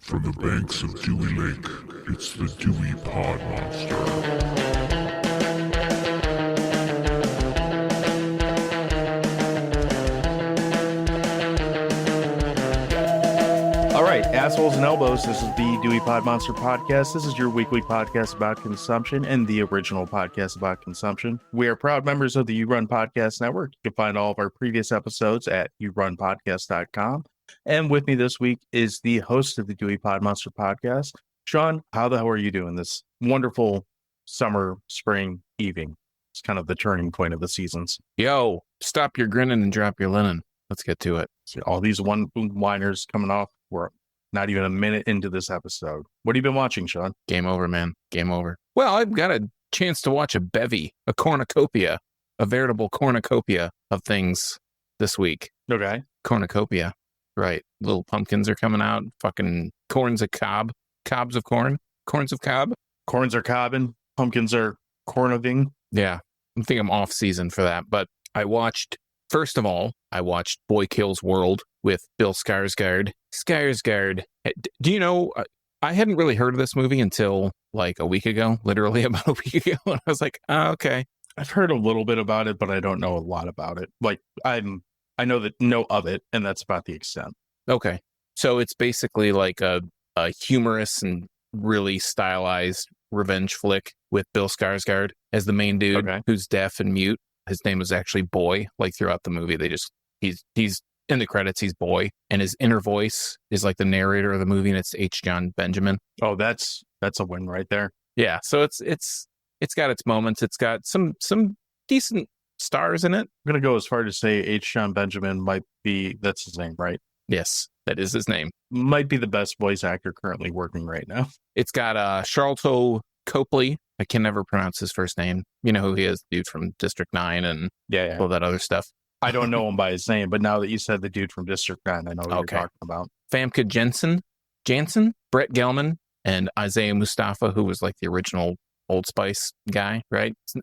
From the banks of Dewey Lake, it's the Dewey Pod Monster. All right, assholes and elbows, this is the Dewey Pod Monster podcast. This is your weekly podcast about consumption and the original podcast about consumption. We are proud members of the You Run Podcast Network. You can find all of our previous episodes at yourunpodcast.com. And with me this week is the host of the Dewey Pod Monster podcast, Sean. How the hell are you doing this wonderful summer, spring evening? It's kind of the turning point of the seasons. Yo, stop your grinning and drop your linen. Let's get to it. See, all these one-liners coming off. We're not even a minute into this episode. What have you been watching, Sean? Game over, man. Game over. Well, I've got a chance to watch a bevy, a cornucopia, a veritable cornucopia of things this week. Okay. Cornucopia. Right. Little pumpkins are coming out. Fucking corns of cob. Cobs of corn. Corns of cob. Corns are cobbing. Pumpkins are cornoving. Yeah. I think I'm off season for that. But first of all, I watched Boy Kills World with Bill Skarsgård. Skarsgård. Do you know, I hadn't really heard of this movie until like a week ago, literally about a week ago. And I was like, oh, okay. I've heard a little bit about it, but I don't know a lot about it. Like I know of it, and that's about the extent. Okay. So it's basically like a humorous and really stylized revenge flick with Bill Skarsgård as the main dude who's deaf and mute. His name is actually Boy. Like throughout the movie, he's in the credits, he's Boy, and his inner voice is like the narrator of the movie, and it's H. John Benjamin. Oh, that's a win right there. Yeah, so it's got its moments. It's got some decent stars in it. I'm gonna go as far to say H. John Benjamin that's his name, right? Yes, that is his name. Might be the best voice actor currently working right now. It's got Charlton Copley. I can never pronounce his first name. You know who he is, dude from District 9 and all that other stuff. I don't know him by his name, but now that you said the dude from District 9, I know what you're talking about. Famke Janssen, Brett Gelman, and Isaiah Mustafa, who was like the original Old Spice guy, right? It's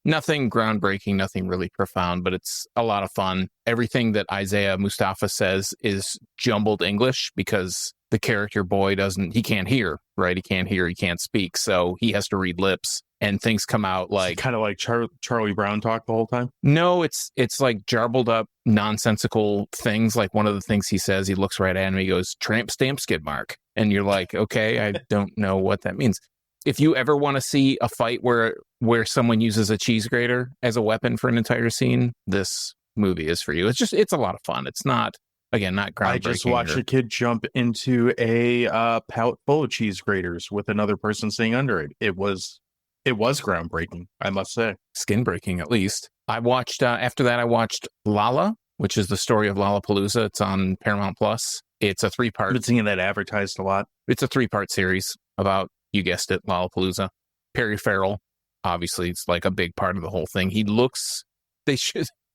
nothing groundbreaking, nothing really profound, but it's a lot of fun. Everything that Isaiah Mustafa says is jumbled English because the character Boy he can't hear, right? He can't hear, he can't speak, so he has to read lips. And things come out like kind of like Charlie Brown talk the whole time. No, it's like jarbled up, nonsensical things. Like one of the things he says, he looks right at him, he goes, "Tramp stamp skid mark," and you're like, okay, I don't know what that means. If you ever want to see a fight where someone uses a cheese grater as a weapon for an entire scene, this movie is for you. It's a lot of fun. It's not groundbreaking. I just watched a kid jump into a pallet full of cheese graters with another person sitting under it. It was groundbreaking, I must say. Skin breaking, at least. I watched, after that, I watched Lala, which is the story of Lollapalooza. It's on Paramount Plus. It's a 3-part. I've been seeing that advertised a lot. It's a 3-part series about, you guessed it, Lollapalooza. Perry Farrell, obviously, it's like a big part of the whole thing.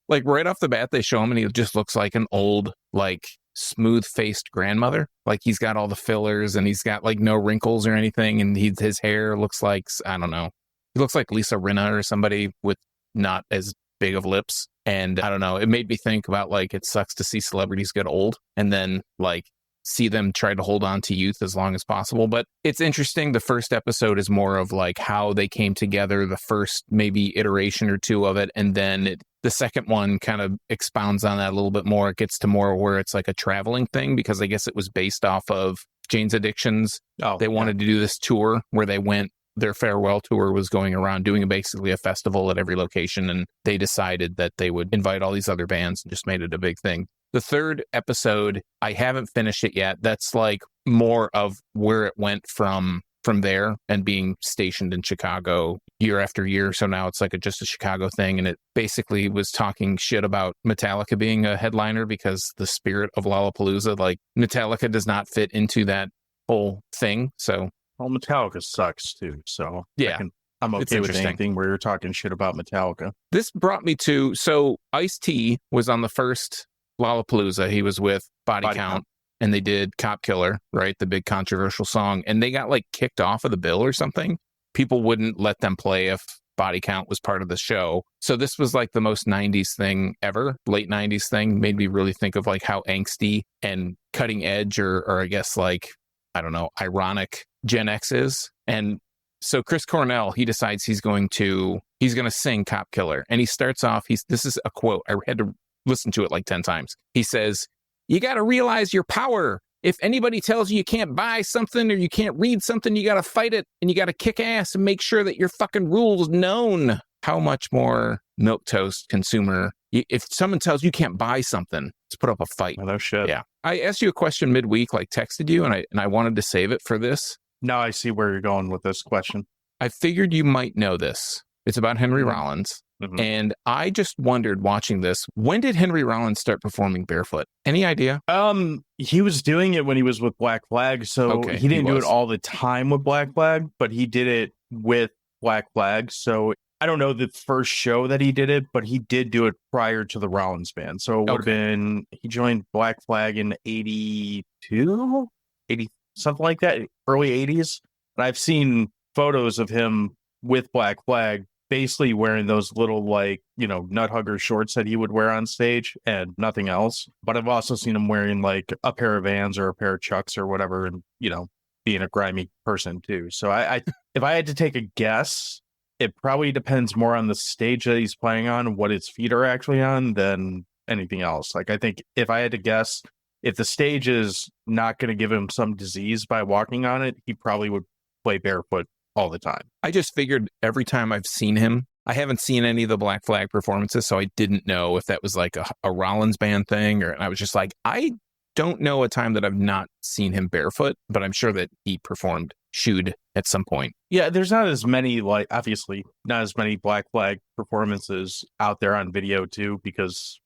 Right off the bat, they show him and he just looks like an old, like, smooth-faced grandmother. Like he's got all the fillers and he's got like no wrinkles or anything, and his hair looks like, I don't know, he looks like Lisa Rinna or somebody with not as big of lips. And I don't know, it made me think about like it sucks to see celebrities get old and then like see them try to hold on to youth as long as possible. But it's interesting. The first episode is more of like how they came together, the first maybe iteration or two of it, and then the second one kind of expounds on that a little bit more. It gets to more where it's like a traveling thing, because I guess it was based off of Jane's Addictions. They wanted to do this tour where they went, their farewell tour was going around doing basically a festival at every location, and they decided that they would invite all these other bands and just made it a big thing. The third episode, I haven't finished it yet. That's like more of where it went from there and being stationed in Chicago year after year. So now it's like just a Chicago thing. And it basically was talking shit about Metallica being a headliner because the spirit of Lollapalooza, like Metallica does not fit into that whole thing. So, well, Metallica sucks too. So yeah, I'm okay with anything where you're talking shit about Metallica. This brought me to, so Ice-T was on the first Lollapalooza. He was with Body Count. And they did Cop Killer, right? The big controversial song. And they got like kicked off of the bill or something. People wouldn't let them play if Body Count was part of the show. So this was like the most 90s thing ever, late 90s thing. Made me really think of like how angsty and cutting edge or I guess like I don't know, ironic Gen X is. And so Chris Cornell, he decides he's going to sing Cop Killer. And he starts off, this is a quote. I had to listen to it like 10 times. He says, "You got to realize your power. If anybody tells you can't buy something or you can't read something, you got to fight it and you got to kick ass and make sure that your fucking rule's known." How much more milquetoast consumer? If someone tells you can't buy something, let's put up a fight. Oh, no shit. Yeah. I asked you a question midweek, like texted you, and I wanted to save it for this. Now I see where you're going with this question. I figured you might know this. It's about Henry Rollins. Mm-hmm. And I just wondered watching this, when did Henry Rollins start performing barefoot? Any idea? He was doing it when he was with Black Flag, so Okay, he didn't do was. it all the time with Black Flag, but he did it with Black Flag. So I don't know the first show that he did it, but he did do it prior to the Rollins band. So it would have been, he joined Black Flag in 82, 80, something like that, early 80s. And I've seen photos of him with Black Flag basically wearing those little, like, you know, nut hugger shorts that he would wear on stage and nothing else. But I've also seen him wearing like a pair of Vans or a pair of Chucks or whatever, and, you know, being a grimy person too. So I if I had to take a guess, it probably depends more on the stage that he's playing on, what his feet are actually on, than anything else. Like, I think if I had to guess, if the stage is not going to give him some disease by walking on it, he probably would play barefoot all the time. I just figured every time I've seen him, I haven't seen any of the Black Flag performances, so I didn't know if that was like a Rollins band thing, and I was just like, I don't know a time that I've not seen him barefoot, but I'm sure that he performed shoed at some point. Yeah, there's not as many, like, obviously not as many Black Flag performances out there on video too, because,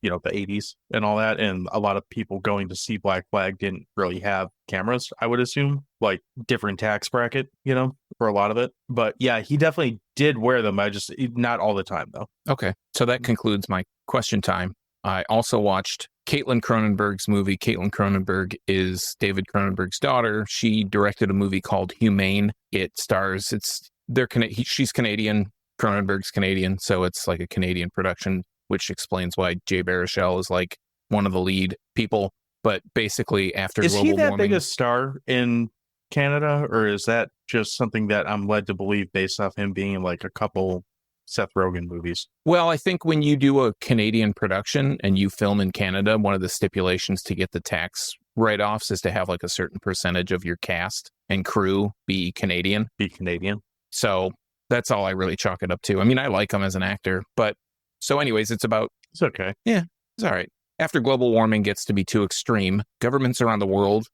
you know, the 80s and all that, and a lot of people going to see Black Flag didn't really have cameras, I would assume, like different tax bracket, you know, for a lot of it. But yeah, he definitely did wear them. Not all the time though. Okay, so that concludes my question time. I also watched Caitlin Cronenberg's movie. Caitlin Cronenberg is David Cronenberg's daughter. She directed a movie called Humane. She's Canadian. Cronenberg's Canadian, so it's like a Canadian production, which explains why Jay Baruchel is like one of the lead people. But basically, after is global he that warming, big a star in Canada, or is that just something that I'm led to believe based off him being in like a couple Seth Rogen movies? Well, I think when you do a Canadian production and you film in Canada, one of the stipulations to get the tax write-offs is to have like a certain percentage of your cast and crew be Canadian. So that's all I really chalk it up to. I mean, I like him as an actor, but so anyways, it's okay. Yeah, it's all right. After global warming gets to be too extreme, governments around the world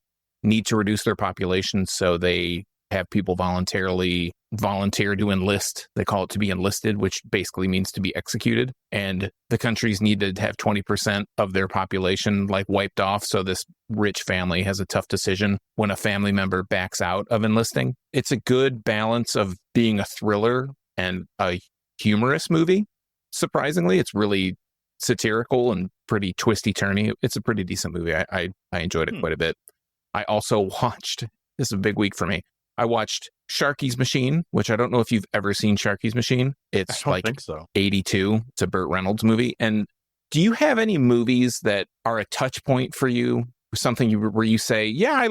need to reduce their population, so they have people volunteer to enlist. They call it to be enlisted, which basically means to be executed. And the countries need to have 20% of their population like wiped off. So this rich family has a tough decision when a family member backs out of enlisting. It's a good balance of being a thriller and a humorous movie. Surprisingly, it's really satirical and pretty twisty-turny. It's a pretty decent movie. I enjoyed it quite a bit. I also watched, this is a big week for me, I watched Sharky's Machine, which I don't know if you've ever seen Sharky's Machine. It's like think so. 82. It's a Burt Reynolds movie. And do you have any movies that are a touch point for you? Something where you say, yeah,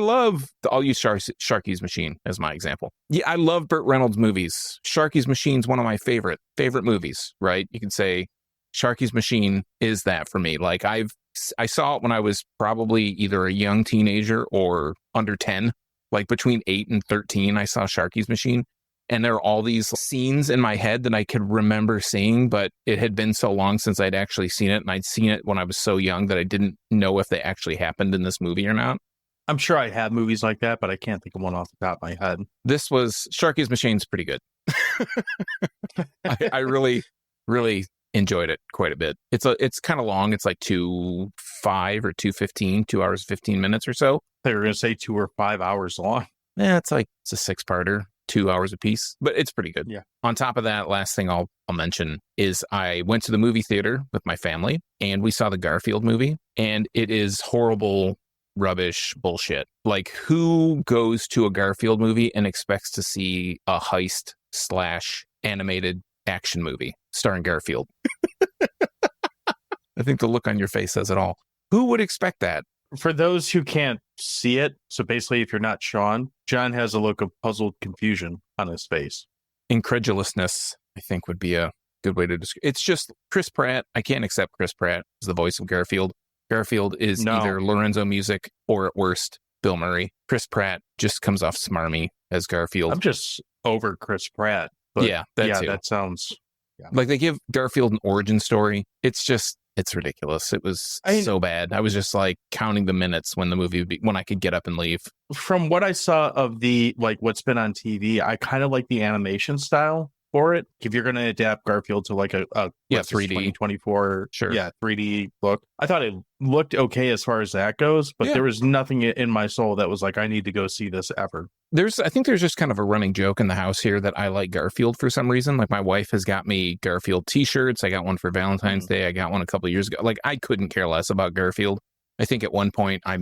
I'll use Sharky's Machine as my example. Yeah, I love Burt Reynolds movies. Sharky's Machine's one of my favorite movies, right? You can say Sharky's Machine is that for me. Like I saw it when I was probably either a young teenager or under 10. Like between 8 and 13, I saw Sharky's Machine. And there are all these scenes in my head that I could remember seeing, but it had been so long since I'd actually seen it. And I'd seen it when I was so young that I didn't know if they actually happened in this movie or not. I'm sure I have movies like that, but I can't think of one off the top of my head. This was Sharky's Machine's pretty good. I really, really enjoyed it quite a bit. It's kind of long. It's like 2:05 or 2:15, 2 hours, 15 minutes or so. They were going to say 2 or 5 hours long. Yeah, it's a 6-parter, 2 hours a piece, but it's pretty good. Yeah. On top of that, last thing I'll mention is I went to the movie theater with my family and we saw the Garfield movie, and it is horrible, rubbish bullshit. Like, who goes to a Garfield movie and expects to see a heist / animated action movie starring Garfield? I think the look on your face says it all. Who would expect that? For those who can't see it. So basically, if you're not Sean, John has a look of puzzled confusion on his face. Incredulousness, I think, would be a good way to describe. It's just Chris Pratt. I can't accept Chris Pratt as the voice of Garfield. Garfield is either Lorenzo Music or, at worst, Bill Murray. Chris Pratt just comes off smarmy as Garfield. I'm just over Chris Pratt. But yeah, that sounds... Yeah. Like, they give Garfield an origin story. It's ridiculous. It was so bad. I was just like counting the minutes when the movie would be, when I could get up and leave. From what I saw of the, like, what's been on TV, I kind of like the animation style for it. If you're going to adapt Garfield to like a 3D 2024, sure, 3D look, I thought it looked okay as far as that goes, but there was nothing in my soul that was like, I need to go see this ever. I think there's just kind of a running joke in the house here that I like Garfield for some reason. Like, my wife has got me Garfield t-shirts. I got one for Valentine's Day. I got one a couple of years ago. Like, I couldn't care less about Garfield. I think at one point I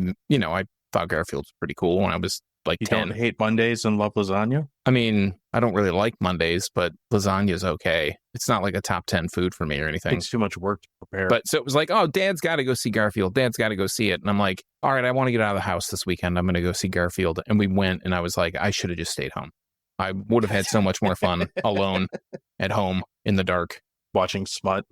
thought Garfield was pretty cool when I was like 10. You don't hate Mondays and love lasagna? I mean, I don't really like Mondays, but lasagna's okay. It's not like a top 10 food for me or anything. It's too much work to prepare. But so it was like, oh, Dad's got to go see Garfield. Dad's got to go see it. And I'm like, all right, I want to get out of the house this weekend. I'm going to go see Garfield. And we went, and I was like, I should have just stayed home. I would have had so much more fun alone at home in the dark. Watching smut.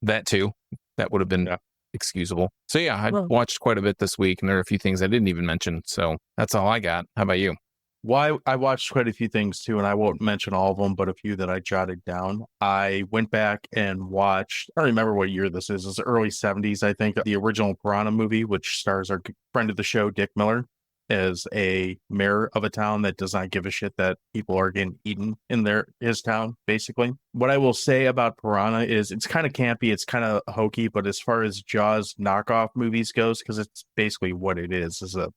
That too. That would have been excusable. So yeah, I watched quite a bit this week, and there are a few things I didn't even mention. So that's all I got. How about you? Well, I watched quite a few things too, and I won't mention all of them, but a few that I jotted down. I went back and watched, I don't remember what year this is. It's the early 70s, I think, the original Piranha movie, which stars our friend of the show, Dick Miller, as a mayor of a town that does not give a shit that people are getting eaten in his town, basically. What I will say about Piranha is it's kind of campy, it's kind of hokey, but as far as Jaws knockoff movies goes, because it's basically what it is a,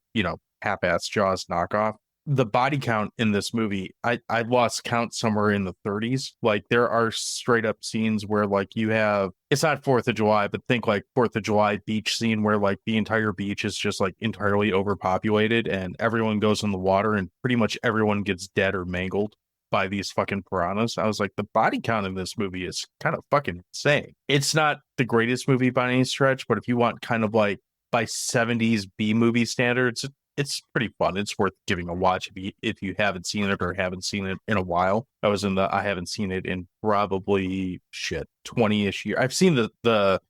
half-ass Jaws knockoff. The body count in this movie, I lost count somewhere in the 30s. Like, there are straight up scenes where, like, you have, it's not 4th of July, but think like 4th of July beach scene where, like, the entire beach is just, like, entirely overpopulated and everyone goes in the water and pretty much everyone gets dead or mangled by these fucking piranhas. I was like, the body count in this movie is kind of fucking insane. It's not the greatest movie by any stretch, but if you want kind of like by 70s B movie standards, it's pretty fun. It's worth giving a watch if you haven't seen it or haven't seen it in a while. I haven't seen it in probably 20-ish years. I've seen the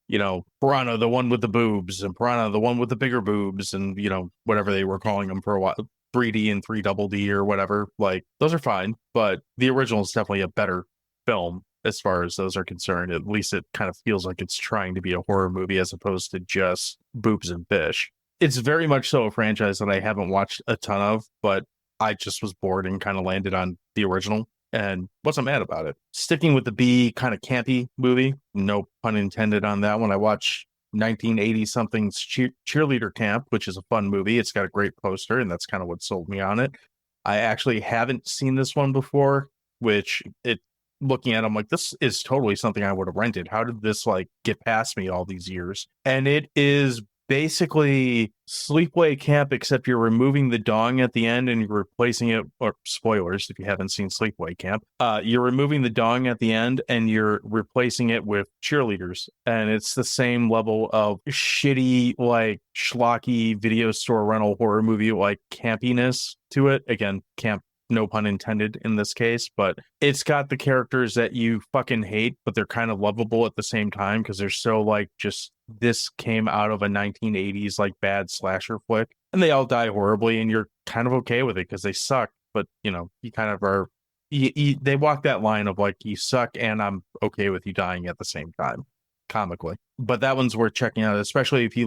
Piranha, the one with the boobs, and Piranha, the one with the bigger boobs, and whatever they were calling them for a while, 3D and 3DD or whatever. Like, those are fine, but the original is definitely a better film as far as those are concerned. At least it kind of feels like it's trying to be a horror movie as opposed to just boobs and fish. It's very much so a franchise that I haven't watched a ton of, but I just was bored and kind of landed on the original and wasn't mad about it. Sticking with the B kind of campy movie, no pun intended on that one. I watched 1980-something's Cheerleader Camp, which is a fun movie. It's got a great poster, and that's kind of what sold me on it. I actually haven't seen this one before, looking at it, I'm like, this is totally something I would have rented. How did this get past me all these years? And it is basically Sleepaway Camp, except you're removing the dong at the end and you're replacing it, or spoilers if you haven't seen Sleepaway Camp, you're removing the dong at the end and you're replacing it with cheerleaders. And it's the same level of shitty, schlocky video store rental horror movie, campiness to it. Again, camp, no pun intended in this case, but it's got the characters that you fucking hate, but they're kind of lovable at the same time because they're so just this came out of a 1980s bad slasher flick, and they all die horribly, and you're kind of okay with it because they suck, but you kind of are. They walk that line of you suck, and I'm okay with you dying at the same time, comically. But that one's worth checking out, especially if you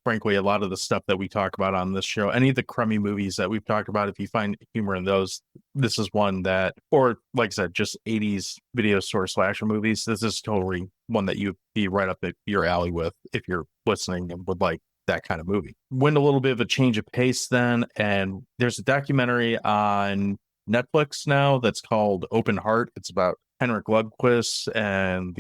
frankly, a lot of the stuff that we talk about on this show, any of the crummy movies that we've talked about, if you find humor in those, this is one that, or like I said, just 80s video store slasher movies, this is totally one that you'd be right up at your alley with if you're listening and would like that kind of movie. Went a little bit of a change of pace then, and there's a documentary on Netflix now that's called Open Heart. It's about Henrik Lundqvist and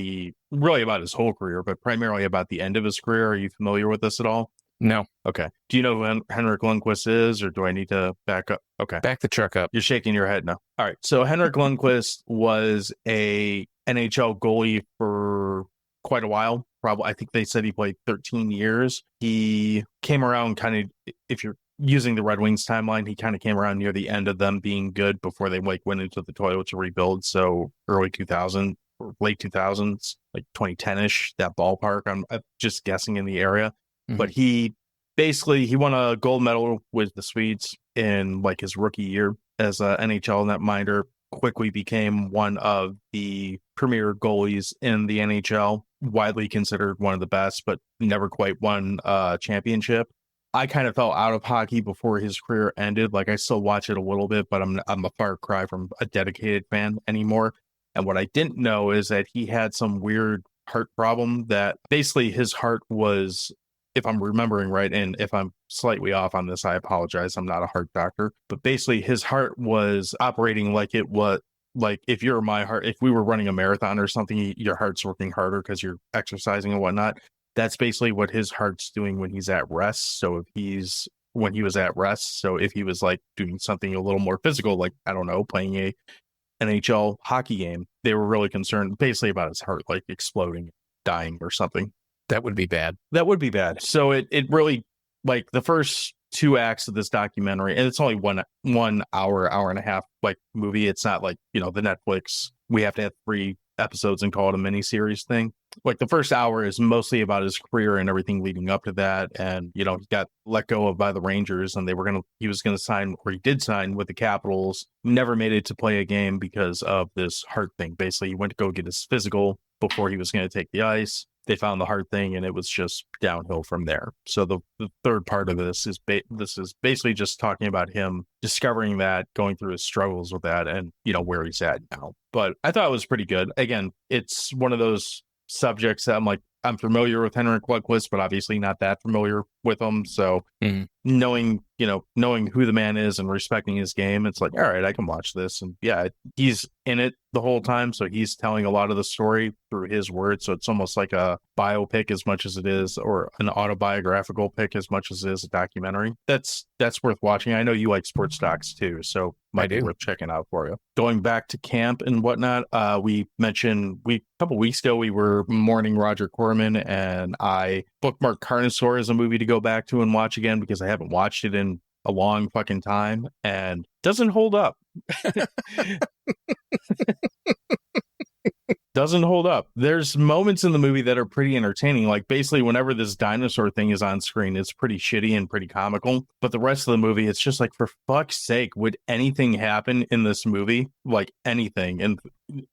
really about his whole career, but primarily about the end of his career. Are you familiar with this at all? No. Okay. Do you know who Henrik Lundqvist is, or do I need to back up? Okay. Back the truck up. You're shaking your head now. All right. So Henrik Lundqvist was a NHL goalie for quite a while. Probably, I think they said he played 13 years. He came around kind of, if you're using the Red Wings timeline, he kind of came around near the end of them being good before they like went into the toilet to rebuild. So early 2000 or late 2000s, like 2010-ish, that ballpark. I'm just guessing in the area. But he won a gold medal with the Swedes in like his rookie year as a NHL netminder. Quickly became one of the premier goalies in the NHL, widely considered one of the best, but never quite won a championship. I kind of fell out of hockey before his career ended. Like I still watch it a little bit, but I'm a far cry from a dedicated fan anymore. And what I didn't know is that he had some weird heart problem that basically his heart was, if I'm remembering right, and if I'm slightly off on this, I apologize. I'm not a heart doctor, but basically his heart was operating like it was like if you're my heart, if we were running a marathon or something, your heart's working harder because you're exercising and whatnot. That's basically what his heart's doing when he's at rest. So when he was at rest, so if he was like doing something a little more physical, like, I don't know, playing a NHL hockey game, they were really concerned basically about his heart, like exploding, dying or something. That would be bad. That would be bad. So it really, like the first 2 acts of this documentary, and it's only one hour and a half like movie. It's not like, the Netflix, we have to have 3 episodes and call it a miniseries thing. Like the first hour is mostly about his career and everything leading up to that. And, he got let go of by the Rangers and he was going to sign, or he did sign with the Capitals, never made it to play a game because of this heart thing. Basically, he went to go get his physical before he was going to take the ice. They found the heart thing and it was just downhill from there. So the third part of this is basically just talking about him discovering that, going through his struggles with that, and where he's at now. But I thought it was pretty good. Again, it's one of those subjects that I'm familiar with Henrik Lundqvist, but obviously not that familiar with him. So knowing who the man is and respecting his game, it's like, all right, I can watch this. And yeah, he's in it the whole time. So he's telling a lot of the story through his words. So it's almost like a biopic as much as it is, or an autobiographical pick as much as it is a documentary. That's worth watching. I know you like sports docs too, so might be worth checking out for you. Going back to camp and whatnot, we mentioned a couple weeks ago we were mourning Roger Corman, and I bookmarked Carnosaur as a movie to go back to and watch again because I haven't watched it in a long fucking time and doesn't hold up. Doesn't hold up. There's moments in the movie that are pretty entertaining. Like basically whenever this dinosaur thing is on screen, it's pretty shitty and pretty comical. But the rest of the movie, it's just like, for fuck's sake, would anything happen in this movie? Like anything. And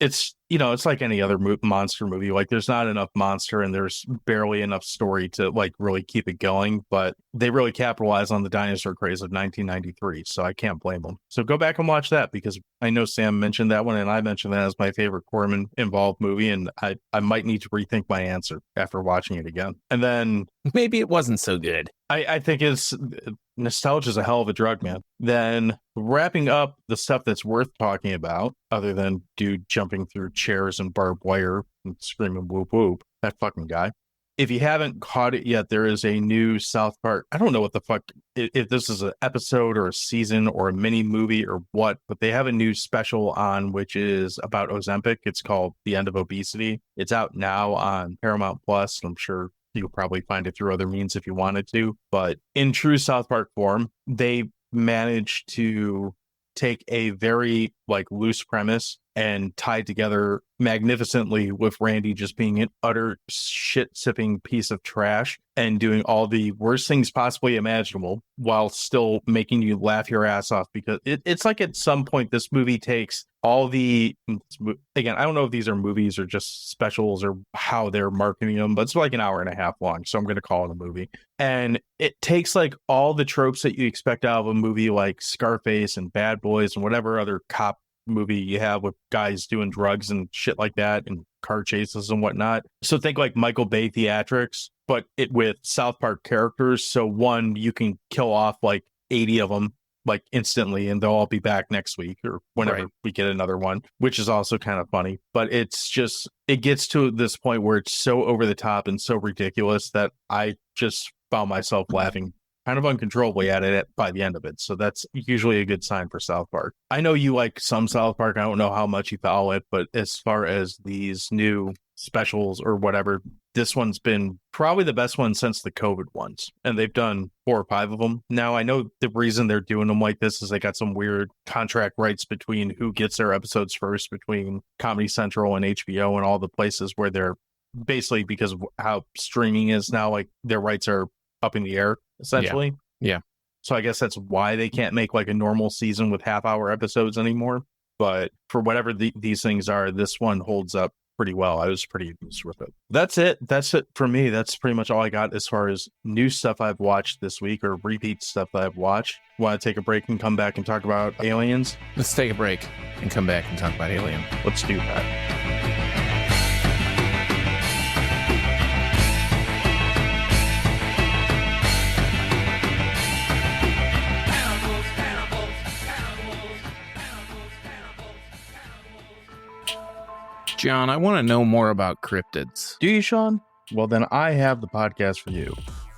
it's, it's like any other monster movie. Like there's not enough monster and there's barely enough story to like really keep it going. But they really capitalize on the dinosaur craze of 1993. So I can't blame them. So go back and watch that, because I know Sam mentioned that one and I mentioned that as my favorite Corman involved movie. And I might need to rethink my answer after watching it again. And then maybe it wasn't so good. I think nostalgia is a hell of a drug, man. Then wrapping up the stuff that's worth talking about, other than dude jumping through chairs and barbed wire and screaming whoop whoop, that fucking guy. If you haven't caught it yet, there is a new South Park. I don't know what the fuck, if this is an episode or a season or a mini movie or what, but they have a new special on, which is about Ozempic. It's called The End of Obesity. It's out now on Paramount Plus. I'm sure you'll probably find it through other means if you wanted to. But in true South Park form, they managed to take a very like loose premise and tie together magnificently with Randy just being an utter shit-sipping piece of trash and doing all the worst things possibly imaginable while still making you laugh your ass off, because it's like at some point this movie takes all the, again, I don't know if these are movies or just specials or how they're marketing them, but it's like an hour and a half long, so I'm going to call it a movie. And it takes like all the tropes that you expect out of a movie like Scarface and Bad Boys and whatever other cop movie you have with guys doing drugs and shit like that and car chases and whatnot. So think like Michael Bay theatrics, but it with South Park characters. So one, you can kill off like 80 of them like instantly and they'll all be back next week or whenever we get another one, which is also kind of funny. But it's just, it gets to this point where it's so over the top and so ridiculous that I just found myself laughing kind of uncontrollably at it by the end of it. So that's usually a good sign for South Park. I know you like some South Park. I don't know how much you follow it, but as far as these new specials or whatever, this one's been probably the best one since the COVID ones. And they've done 4 or 5 of them. Now, I know the reason they're doing them like this is they got some weird contract rights between who gets their episodes first between Comedy Central and HBO and all the places where they're basically, because of how streaming is now, like their rights are up in the air, essentially. Yeah. So I guess that's why they can't make like a normal season with half-hour episodes anymore. But for whatever these things are, this one holds up pretty well. I was pretty amused with it. That's it for me. That's pretty much all I got as far as new stuff I've watched this week, or repeat stuff that I've watched. Want to take a break and come back and talk about Aliens? Let's take a break and come back and talk about Alien. Let's do that. John, I want to know more about cryptids. Do you, Sean? Well, then I have the podcast for you.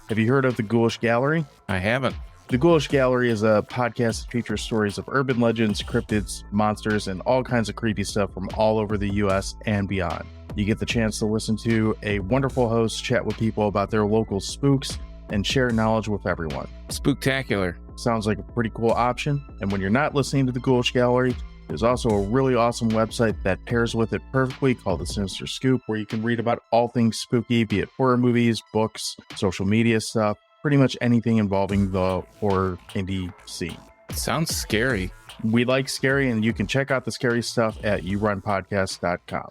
Have you heard of the Ghoulish Gallery? I haven't. The Ghoulish Gallery is a podcast that features stories of urban legends, cryptids, monsters, and all kinds of creepy stuff from all over the U.S. and beyond. You get the chance to listen to a wonderful host chat with people about their local spooks and share knowledge with everyone. Spooktacular. Sounds like a pretty cool option. And when you're not listening to the Ghoulish Gallery, there's also a really awesome website that pairs with it perfectly called The Sinister Scoop, where you can read about all things spooky, be it horror movies, books, social media stuff, pretty much anything involving the horror indie scene. Sounds scary. We like scary, and you can check out the scary stuff at yourunpodcast.com.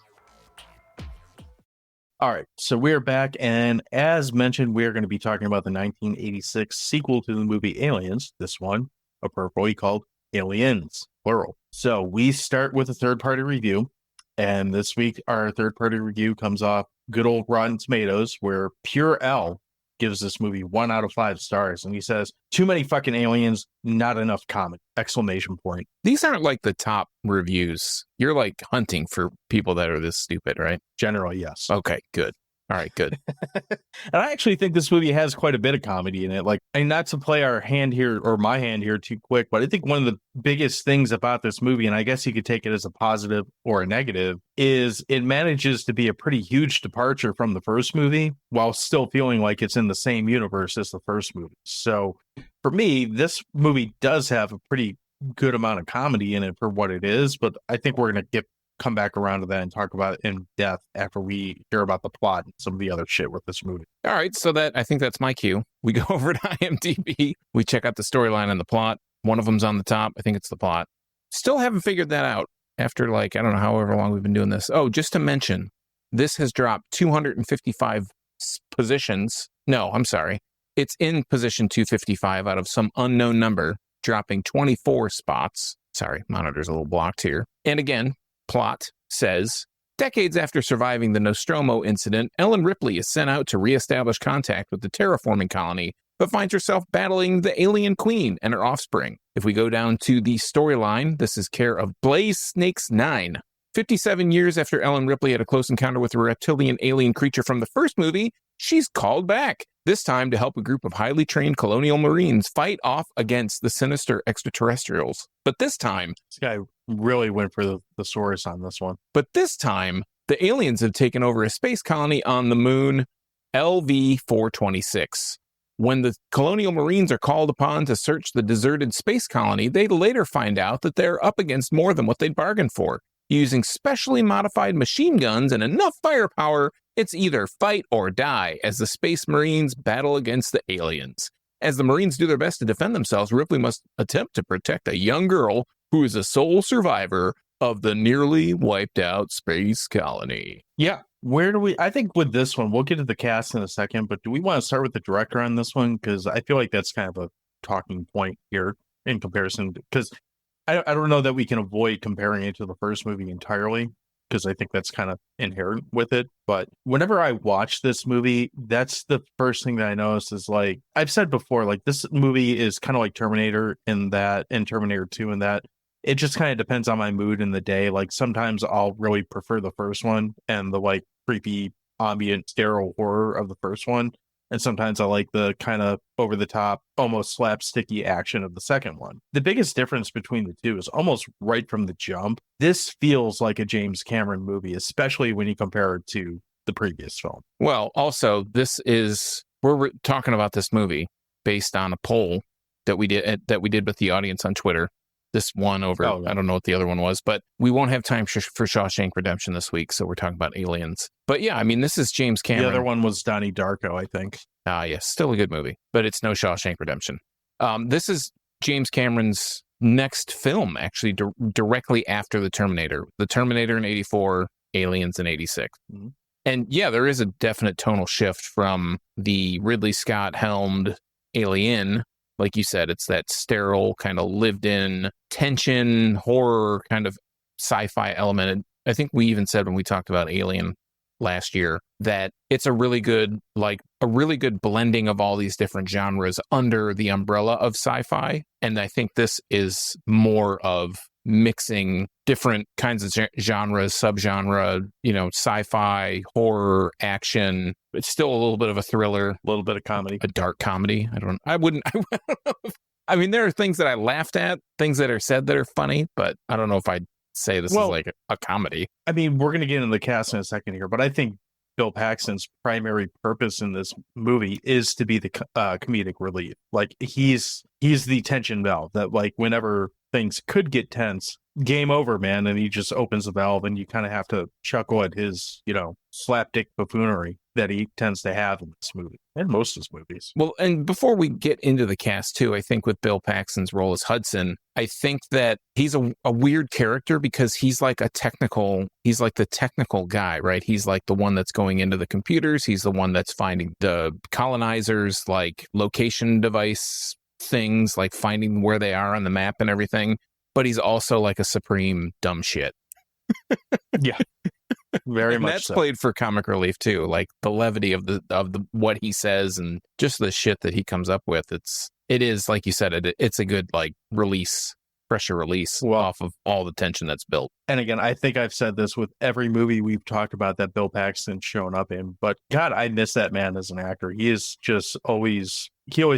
All right, so we're back, and as mentioned, we're going to be talking about the 1986 sequel to the movie Aliens, this one appropriately called Aliens, plural. So we start with a third-party review, and this week our third-party review comes off good old Rotten Tomatoes, where Pure L gives this movie 1 out of 5 stars, and he says, "Too many fucking aliens, not enough comedy!" Exclamation point. These aren't like the top reviews. You're like hunting for people that are this stupid, right? Generally, yes. Okay, good. All right, good. And I actually think this movie has quite a bit of comedy in it. Like, and not to play our hand here, or my hand here too quick, but I think one of the biggest things about this movie, and I guess you could take it as a positive or a negative, is it manages to be a pretty huge departure from the first movie while still feeling like it's in the same universe as the first movie. So for me, this movie does have a pretty good amount of comedy in it for what it is, but I think we're going to come back around to that and talk about it in depth after we hear about the plot and some of the other shit with this movie. All right, so I think that's my cue. We go over to IMDb. We check out the storyline and the plot. One of them's on the top. I think it's the plot. Still haven't figured that out after, like, I don't know, however long we've been doing this. Oh, just to mention, this has dropped 255 positions. No, I'm sorry. It's in position 255 out of some unknown number, dropping 24 spots. Sorry, monitor's a little blocked here. And again, plot says, decades after surviving the Nostromo incident, Ellen Ripley is sent out to reestablish contact with the terraforming colony, but finds herself battling the alien queen and her offspring. If we go down to the storyline, this is care of Blaze Snakes 9. 57 years after Ellen Ripley had a close encounter with a reptilian alien creature from the first movie, she's called back, this time to help a group of highly trained colonial marines fight off against the sinister extraterrestrials. But this time, this guy really went for the thesaurus on this one. But this time, the aliens have taken over a space colony on the moon LV-426. When the colonial marines are called upon to search the deserted space colony, they later find out that they're up against more than what they'd bargained for. Using specially modified machine guns and enough firepower, it's either fight or die as the space marines battle against the aliens. As the marines do their best to defend themselves, Ripley must attempt to protect a young girl who is a sole survivor of the nearly wiped out space colony. Yeah. I think with this one, we'll get to the cast in a second, but do we want to start with the director on this one? Because I feel like that's kind of a talking point here in comparison, because I don't know that we can avoid comparing it to the first movie entirely, because I think that's kind of inherent with it. But whenever I watch this movie, that's the first thing that I notice is, like, I've said before, like, this movie is kind of like Terminator in that, and Terminator 2 in that, it just kind of depends on my mood in the day. Like, sometimes I'll really prefer the first one and the, like, creepy ambient sterile horror of the first one. And sometimes I like the kind of over-the-top, almost slapsticky action of the second one. The biggest difference between the two is almost right from the jump. This feels like a James Cameron movie, especially when you compare it to the previous film. Well, also, we're talking about this movie based on a poll that we did with the audience on Twitter. This one over, I don't know what the other one was, but we won't have time for Shawshank Redemption this week, so we're talking about Aliens. But yeah, I mean, this is James Cameron. The other one was Donnie Darko, I think. Yes, still a good movie, but it's no Shawshank Redemption. This is James Cameron's next film, actually, directly after The Terminator. The Terminator in 84, Aliens in 86. Mm-hmm. And yeah, there is a definite tonal shift from the Ridley Scott helmed Alien. Like you said, it's that sterile kind of lived-in tension, horror kind of sci-fi element. And I think we even said when we talked about Alien last year that it's a really good blending of all these different genres under the umbrella of sci-fi. And I think this is more of mixing different kinds of genres, subgenre, sci-fi, horror, action. It's still a little bit of a thriller, a little bit of comedy, a dark comedy. I don't know. I mean, there are things that I laughed at, things that are said that are funny, but I don't know if I'd say this is like a comedy. I mean, we're going to get into the cast in a second here, but I think Bill Paxton's primary purpose in this movie is to be the comedic relief. Like he's the tension valve that, like, whenever things could get tense, game over, man, and he just opens the valve, and you kind of have to chuckle at his, slapdick buffoonery that he tends to have in this movie and most of his movies. Well, and before we get into the cast too, I think with Bill Paxton's role as Hudson, I think that he's a weird character because he's like the technical guy, right? He's like the one that's going into the computers. He's the one that's finding the colonizers, like location device things, like finding where they are on the map and everything. But he's also like a supreme dumb shit. Yeah. Very and much that's so. Played for comic relief too, like the levity of the what he says and just the shit that he comes up with. It is like you said, it's a good like pressure release off of all the tension that's built. And again, I think I've said this with every movie we've talked about that Bill Paxton's shown up in, but God, I miss that man as an actor. He always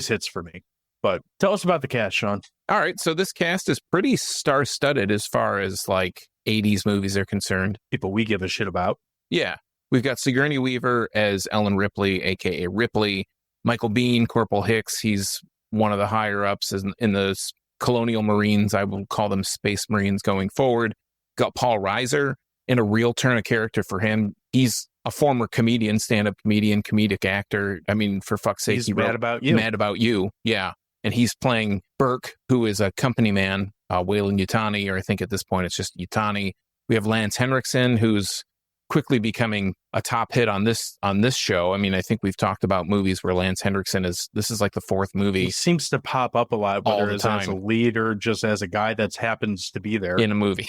hits for me. But tell us about the cast, Sean. All right, so this cast is pretty star-studded as far as like 80s movies are concerned. People we give a shit about. Yeah. We've got Sigourney Weaver as Ellen Ripley, a.k.a. Ripley. Michael Biehn, Corporal Hicks. He's one of the higher-ups in the Colonial Marines. I will call them Space Marines going forward. Got Paul Reiser in a real turn of character for him. He's a former comedian, stand-up comedian, comedic actor. I mean, for fuck's sake, he's Mad About You. Mad About You, yeah. And he's playing Burke, who is a company man, Wayland Yutani, or I think at this point it's just Yutani. We have Lance Henriksen, who's quickly becoming a top hit on this show. I mean, I think we've talked about movies where Lance Henriksen this is like the fourth movie. He seems to pop up a lot, whether it's as a lead or just as a guy that happens to be there. In a movie.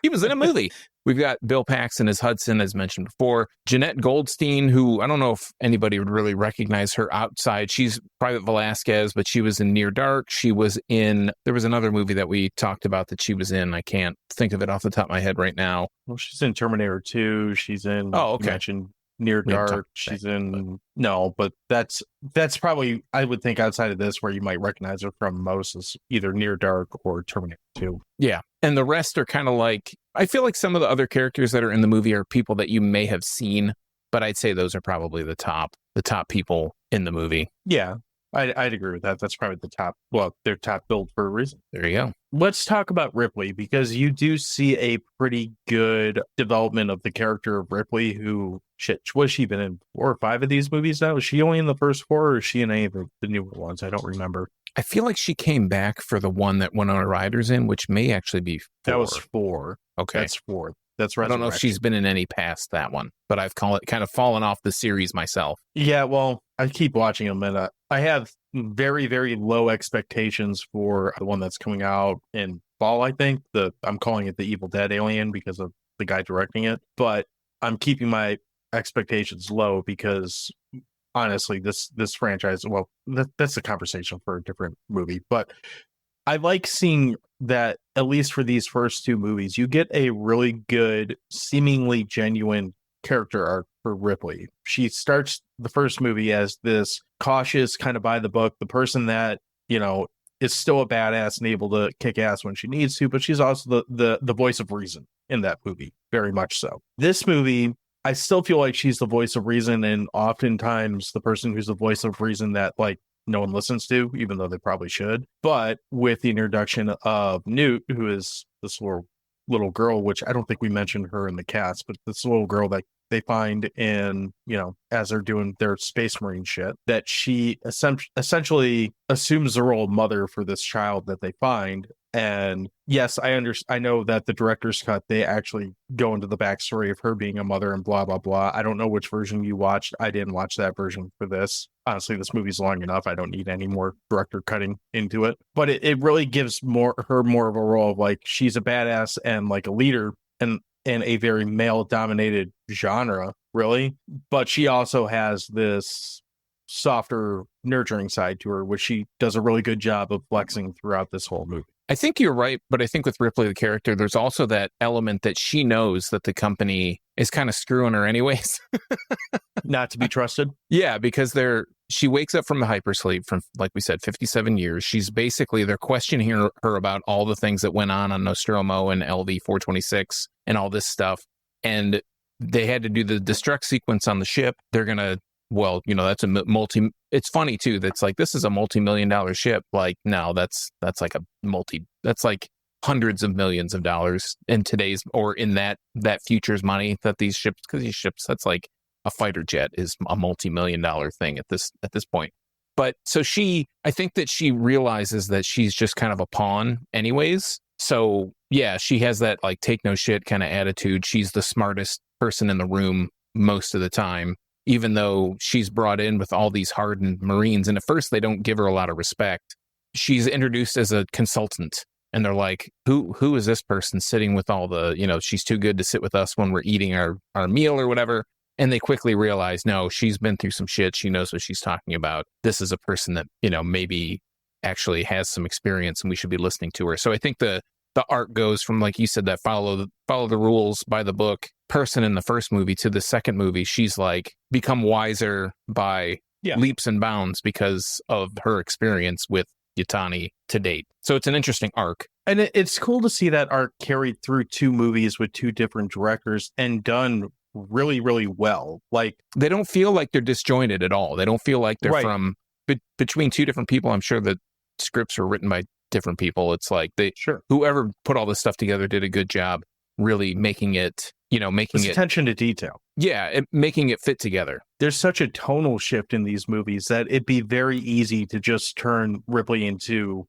He was in a movie. We've got Bill Paxton as Hudson, as mentioned before. Jeanette Goldstein, who I don't know if anybody would really recognize her outside. She's Private Velasquez, but she was in Near Dark. There was another movie that we talked about that she was in. I can't think of it off the top of my head right now. Well, she's in Terminator 2. She's in, you mentioned Near Dark. She's in, no, but that's probably, I would think outside of this where you might recognize her from most is either Near Dark or Terminator 2. Yeah. And the rest are kind of like, I feel like some of the other characters that are in the movie are people that you may have seen, but I'd say those are probably the top people in the movie. Yeah, I'd agree with that. That's probably the top. Well, they're top billed for a reason. There you go. Let's talk about Ripley, because you do see a pretty good development of the character of Ripley, who, was she been in 4 or 5 of these movies now? Is she only in the first 4, or is she in any of the newer ones? I don't remember. I feel like she came back for the one that Winona Ryder's in, which may actually be 4. That was 4. Okay. That's 4. That's right. I don't know if she's been in any past that one, but I've kind of fallen off the series myself. Yeah, well, I keep watching them, and I have very, very low expectations for the one that's coming out in fall, I think. I'm calling it the Evil Dead Alien because of the guy directing it, but I'm keeping my expectations low because honestly, this franchise, well, that's a conversation for a different movie, but I like seeing that at least for these first 2 movies, you get a really good, seemingly genuine character arc for Ripley. She starts the first movie as this cautious, kind of by the book, the person that, is still a badass and able to kick ass when she needs to, but she's also the voice of reason in that movie, very much so. This movie, I still feel like she's the voice of reason, and oftentimes the person who's the voice of reason that like no one listens to, even though they probably should. But with the introduction of Newt, who is this little girl, which I don't think we mentioned her in the cast, but this little girl that they find in, as they're doing their space marine shit, that she essentially assumes the role of mother for this child that they find. And yes, I know that the director's cut, they actually go into the backstory of her being a mother and blah, blah, blah. I don't know which version you watched. I didn't watch that version for this. Honestly, this movie's long enough. I don't need any more director cutting into it. But it really gives her more of a role of like, she's a badass and like a leader and in a very male dominated genre, really. But she also has this softer, nurturing side to her, which she does a really good job of flexing throughout this whole movie. I think you're right, but I think with Ripley, the character, there's also that element that she knows that the company is kind of screwing her anyways. Not to be trusted. Yeah, because she wakes up from the hypersleep from, like we said, 57 years. They're questioning her about all the things that went on Nostromo and LV-426 and all this stuff. And they had to do the destruct sequence on the ship. They're going to, that's it's funny too. That's like, this is a multi-million-dollar ship. Like, no, that's like hundreds of millions of dollars in today's, or in that future's money that these ships, that's like a fighter jet is a multi-million-dollar thing at this point. But so I think that she realizes that she's just kind of a pawn anyways. So yeah, she has that like take no shit kind of attitude. She's the smartest person in the room most of the time, even though she's brought in with all these hardened Marines. And at first they don't give her a lot of respect. She's introduced as a consultant and they're like, who is this person sitting with all the, she's too good to sit with us when we're eating our meal or whatever. And they quickly realize, no, she's been through some shit. She knows what she's talking about. This is a person that, maybe actually has some experience and we should be listening to her. So I think the arc goes from, like you said, that follow the rules by the book person in the first movie to the second movie. She's like become wiser by leaps and bounds because of her experience with Yutani to date. So it's an interesting arc. And it's cool to see that arc carried through two movies with two different directors and done really, really well. Like, they don't feel like they're disjointed at all. They don't feel like they're from between two different people. I'm sure the scripts were written by different people. It's like whoever put all this stuff together did a good job really making it, attention to detail. Yeah, making it fit together. There's such a tonal shift in these movies that it'd be very easy to just turn Ripley into,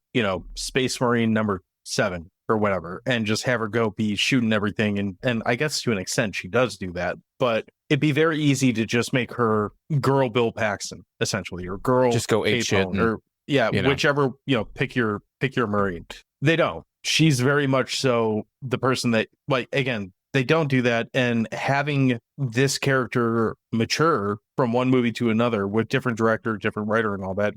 Space Marine number 7 or whatever, and just have her go be shooting everything. And I guess to an extent she does do that, but it'd be very easy to just make her girl Bill Paxton, essentially, or girl just go ape shit, or whichever, pick your Marine. They don't. She's very much so the person that, like, again, they don't do that. And having this character mature from one movie to another with different director, different writer and all that,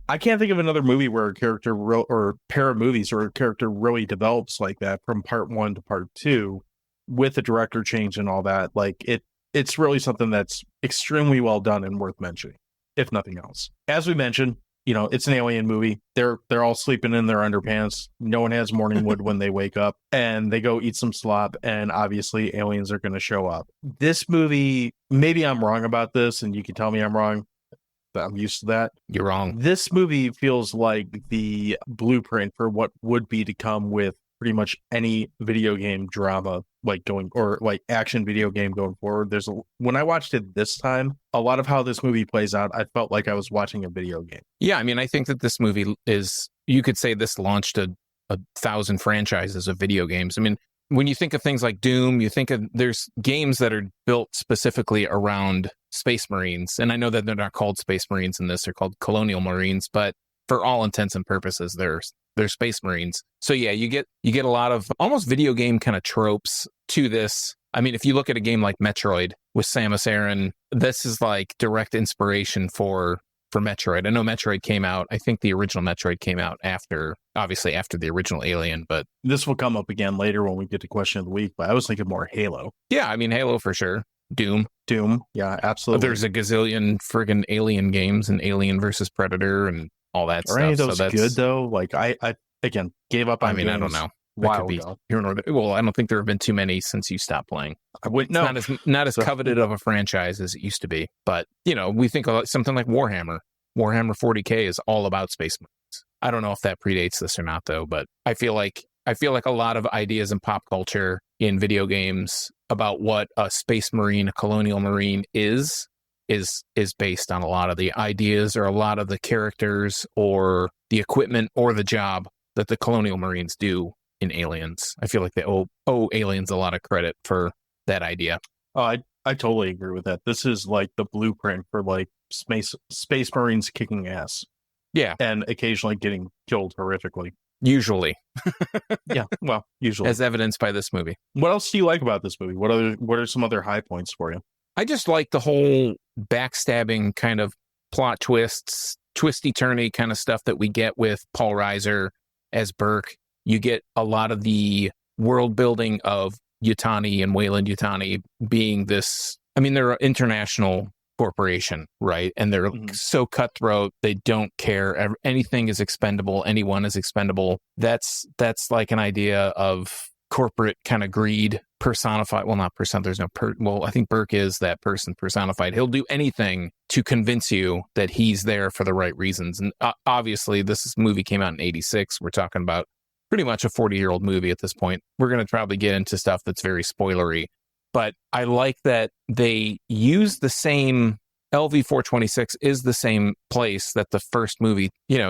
I can't think of another movie where a character or pair of movies or a character really develops like that from part 1 to part 2 with a director change and all that. Like, it's really something that's extremely well done and worth mentioning, if nothing else. As we mentioned, it's an alien movie. They're all sleeping in their underpants. No one has morning wood when they wake up, and they go eat some slop, and obviously aliens are going to show up. This movie, maybe I'm wrong about this, and you can tell me I'm wrong. I'm used to that. You're wrong. This movie feels like the blueprint for what would be to come with pretty much any video game drama, like action video game going forward. When I watched it this time, a lot of how this movie plays out, I felt like I was watching a video game. Yeah, I mean, I think that this movie you could say this launched a 1,000 franchises of video games. I mean, when you think of things like Doom, there's games that are built specifically around Space Marines. And I know that they're not called Space Marines in this, they're called Colonial Marines, but for all intents and purposes, they're Space Marines. So yeah, you get a lot of almost video game kind of tropes to this. I mean, if you look at a game like Metroid with Samus Aran, this is like direct inspiration for Metroid. I know Metroid came out, I think the original Metroid came out obviously after the original Alien, but this will come up again later when we get to question of the week, but I was thinking more Halo. Yeah, I mean, Halo for sure. Doom. Yeah, absolutely. There's a gazillion friggin' Alien games and Alien versus Predator and all that stuff. Are any of those good though? Like I again gave up on. I mean, games. I don't know. while ago. Well, I don't think there have been too many since you stopped playing. I wouldn't know. Not as coveted of a franchise as it used to be. But, we think of something like Warhammer. Warhammer 40K is all about Space Marines. I don't know if that predates this or not, though, but I feel like a lot of ideas in pop culture in video games about what a Space Marine, a Colonial Marine is based on a lot of the ideas or a lot of the characters or the equipment or the job that the Colonial Marines do in Aliens. I feel like they owe Aliens a lot of credit for that idea. Oh, I totally agree with that. This is like the blueprint for like Space Marines kicking ass. Yeah. And occasionally getting killed horrifically. Usually. Yeah, well, usually. As evidenced by this movie. What else do you like about this movie? What are some other high points for you? I just like the whole backstabbing kind of plot twists, twisty-turny kind of stuff that we get with Paul Reiser as Burke. You get a lot of the world building of Yutani and Weyland Yutani being this, they're an international corporation, right? And they're so cutthroat. They don't care. Anything is expendable. Anyone is expendable. That's like an idea of corporate kind of greed personified. Well, not person. There's no I think Burke is that person personified. He'll do anything to convince you that he's there for the right reasons. And obviously this movie came out in 86. We're talking about pretty much a 40-year-old movie at this point. We're going to probably get into stuff that's very spoilery, but I like that they use the same LV-426 is the same place that the first movie,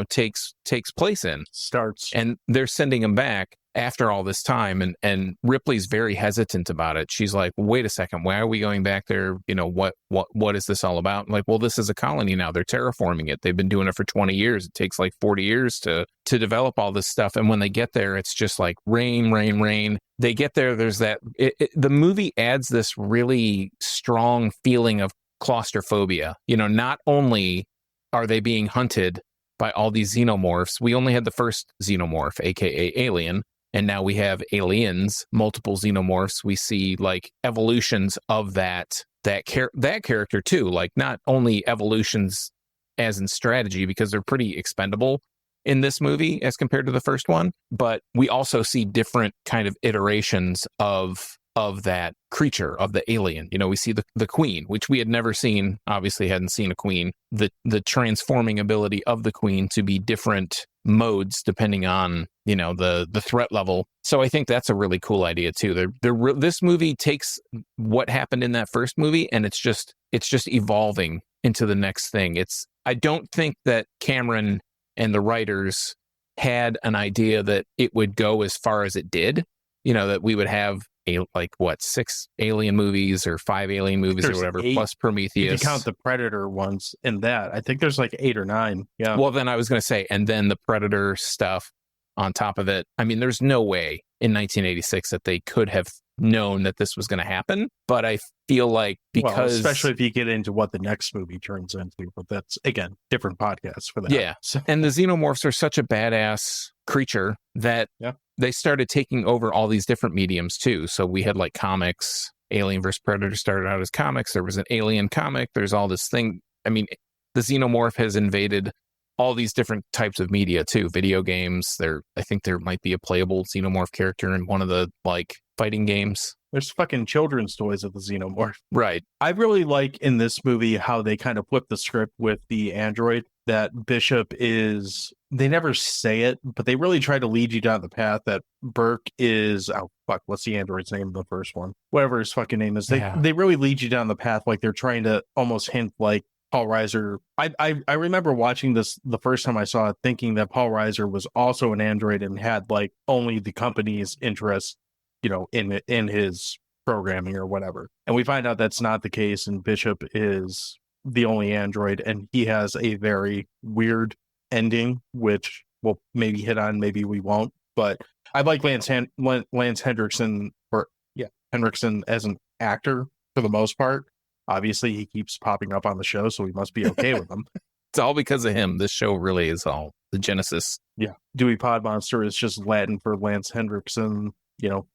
takes place in. Starts. And they're sending him back after all this time. And Ripley's very hesitant about it. She's like, wait a second, why are we going back there? What is this all about? I'm like, well, this is a colony now. They're terraforming it. They've been doing it for 20 years. It takes like 40 years to develop all this stuff. And when they get there, it's just like rain, rain, rain. They get there. There's that. The movie adds this really strong feeling of claustrophobia. Not only are they being hunted by all these xenomorphs, we only had the first xenomorph, aka alien, and now we have aliens, multiple xenomorphs. We see like evolutions of that character too, like not only evolutions as in strategy, because they're pretty expendable in this movie as compared to the first one, but we also see different kind of iterations of that creature, of the alien. We see the queen, which we had never seen, obviously hadn't seen a queen, the transforming ability of the queen to be different modes depending on, the threat level. So I think that's a really cool idea too. This movie takes what happened in that first movie and it's just evolving into the next thing. I don't think that Cameron and the writers had an idea that it would go as far as it did, that we would have 6 alien movies or 5 alien movies or whatever, 8, plus Prometheus. If you count the Predator ones in that, I think there's like 8 or 9. Yeah. Well, then I was going to say, and then the Predator stuff on top of it. There's no way in 1986 that they could have known that this was going to happen. But I feel like especially if you get into what the next movie turns into, but that's again different podcasts for that. Yeah. And the xenomorphs are such a badass creature that they started taking over all these different mediums too. So we had like comics. Alien vs. Predator started out as comics. There was an Alien comic. There's all this thing. The xenomorph has invaded all these different types of media too. Video games. I think there might be a playable xenomorph character in one of the fighting games. There's fucking children's toys of the xenomorph. Right. I really like in this movie how they kind of flip the script with the android, that Bishop is, they never say it, but they really try to lead you down the path that Burke is, what's the android's name in the first one? Whatever his fucking name is. They really lead you down the path like they're trying to almost hint like Paul Reiser. I remember watching this the first time I saw it, thinking that Paul Reiser was also an android and had like only the company's interest, in his programming or whatever. And we find out that's not the case, and Bishop is the only android, and he has a very weird ending, which we'll maybe hit on, maybe we won't. But I like Lance Hendrickson, Hendrickson as an actor for the most part. Obviously, he keeps popping up on the show, so we must be okay with him. It's all because of him. This show really is all the genesis. Yeah. Dewey Podmonster is just Latin for Lance Hendrickson,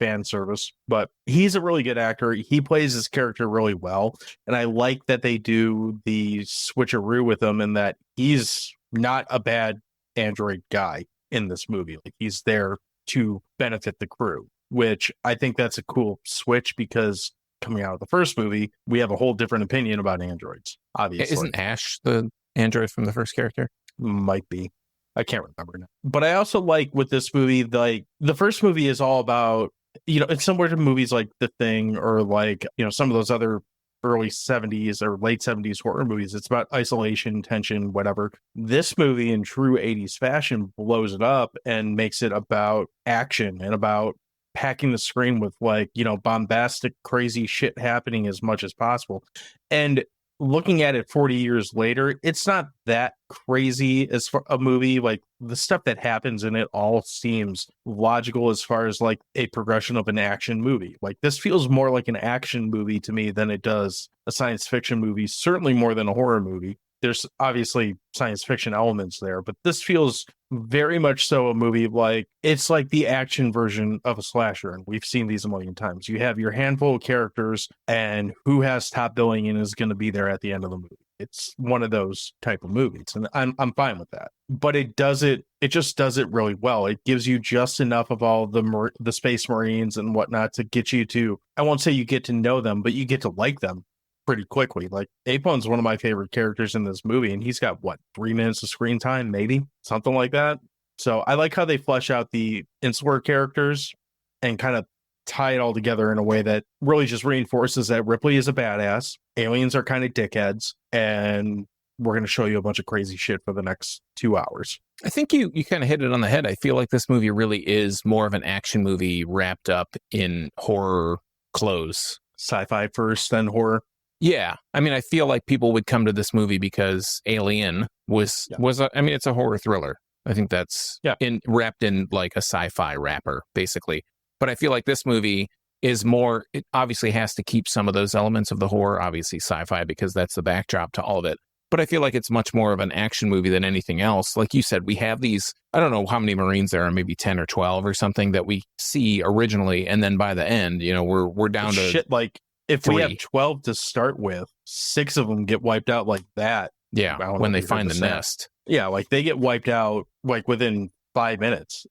fan service. But he's a really good actor. He plays his character really well. And I like that they do the switcheroo with him, and that he's not a bad android guy in this movie. Like, he's there to benefit the crew, which I think that's a cool switch because coming out of the first movie, we have a whole different opinion about androids, obviously. Isn't Ash the android from the first character? Might be. I can't remember now. But I also like with this movie, like the first movie is all about, it's similar to movies like The Thing or like, some of those other early 70s or late 70s horror movies. It's about isolation, tension, whatever. This movie in true 80s fashion blows it up and makes it about action and about packing the screen with like, bombastic, crazy shit happening as much as possible. And looking at it 40 years later, it's not that crazy as for a movie. Like the stuff that happens in it all seems logical as far as like a progression of an action movie. Like this feels more like an action movie to me than it does a science fiction movie, certainly more than a horror movie. There's obviously science fiction elements there, but this feels very much so a movie like it's like the action version of a slasher. And we've seen these a million times. You have your handful of characters and who has top billing and is going to be there at the end of the movie. It's one of those type of movies. And I'm fine with that, but it just does it really well. It gives you just enough of all the Space Marines and whatnot to get you to, I won't say you get to know them, but you get to like them pretty quickly. Like Apon's one of my favorite characters in this movie, and he's got 3 minutes of screen time, maybe something like that. So I like how they flesh out the insular characters and kind of tie it all together in a way that really just reinforces that Ripley is a badass, aliens are kind of dickheads, and we're going to show you a bunch of crazy shit for the next 2 hours. I think you kind of hit it on the head. I feel like this movie really is more of an action movie wrapped up in horror clothes. Sci-fi first, then horror. Yeah. I mean, I feel like people would come to this movie because Alien was it's a horror thriller. I think that's wrapped in like a sci-fi wrapper, basically. But I feel like this movie is more, it obviously has to keep some of those elements of the horror, obviously sci-fi, because that's the backdrop to all of it. But I feel like it's much more of an action movie than anything else. Like you said, we have these, I don't know how many Marines there are, maybe 10 or 12 or something that we see originally. And then by the end, we're down to shit like, if 3. we have 12 to start with, 6 of them get wiped out like that. Yeah, when they find the nest. Yeah, like they get wiped out like within 5 minutes.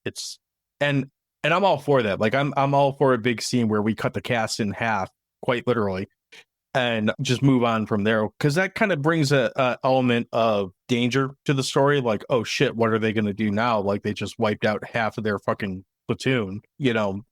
And I'm all for that. Like I'm all for a big scene where we cut the cast in half, quite literally, and just move on from there. Because that kind of brings a element of danger to the story. Like, oh shit, what are they going to do now? Like they just wiped out half of their fucking platoon.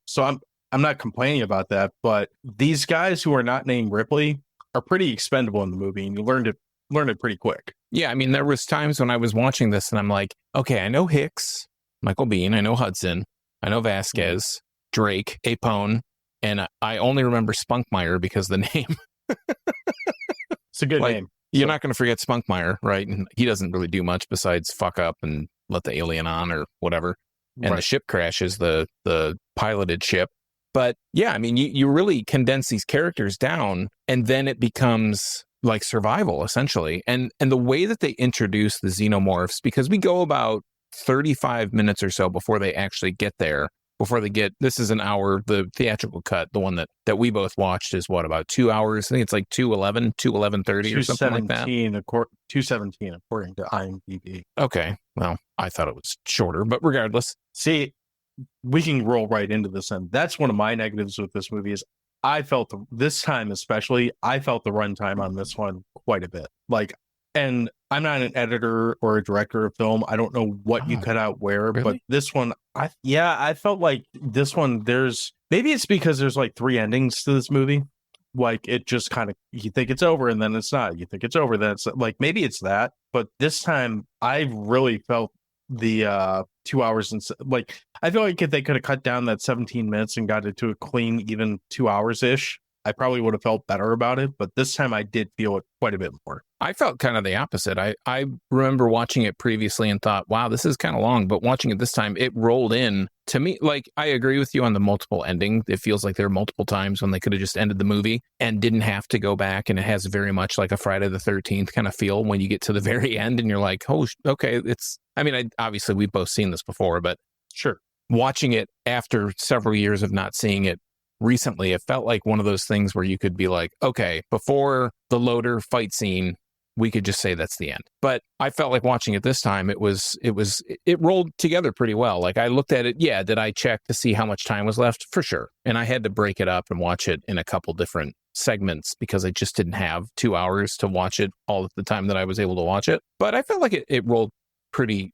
So I'm not complaining about that, but these guys who are not named Ripley are pretty expendable in the movie, and you learn it pretty quick. Yeah, I mean, there was times when I was watching this and I'm like, okay, I know Hicks, Michael Biehn, I know Hudson, I know Vasquez, Drake, Apone, and I only remember Spunkmeyer because the name. It's a good name. You're not going to forget Spunkmeyer, right? And he doesn't really do much besides fuck up and let the alien on or whatever. And the ship crashes, the piloted ship. But yeah, I mean, you really condense these characters down and then it becomes like survival, essentially. And the way that they introduce the xenomorphs, because we go about 35 minutes or so before they actually get there, this is an hour, the theatrical cut, the one that we both watched is what, about 2 hours? I think it's like 2:11:30 or something like that. 2:17 according to IMDb. Okay, well, I thought it was shorter, but regardless. See, we can roll right into this, and that's one of my negatives with this movie is I felt this time especially, I felt the runtime on this one quite a bit. Like, and I'm not an editor or a director of film. I don't know what you cut out where, really? But this one, I felt like this one, maybe it's because there's like 3 endings to this movie. Like it just kind of, you think it's over and then it's not. You think it's over, then it's like, maybe it's that. But this time I really felt the 2 hours and like I feel like if they could have cut down that 17 minutes and got it to a clean even 2 hours ish, I probably would have felt better about it. But this time I did feel it quite a bit more. I felt kind of the opposite. I remember watching it previously and thought, wow, this is kind of long. But watching it this time, it rolled in to me. Like, I agree with you on the multiple ending. It feels like there are multiple times when they could have just ended the movie and didn't have to go back. And it has very much like a Friday the 13th kind of feel when you get to the very end and you're like, oh, okay, obviously we've both seen this before, but sure. Watching it after several years of not seeing it recently, it felt like one of those things where you could be like, okay, before the loader fight scene, we could just say that's the end. But I felt like watching it this time, it rolled together pretty well. Like I looked at it. Yeah. Did I check to see how much time was left? For sure. And I had to break it up and watch it in a couple different segments because I just didn't have 2 hours to watch it all at the time that I was able to watch it. But I felt like it rolled pretty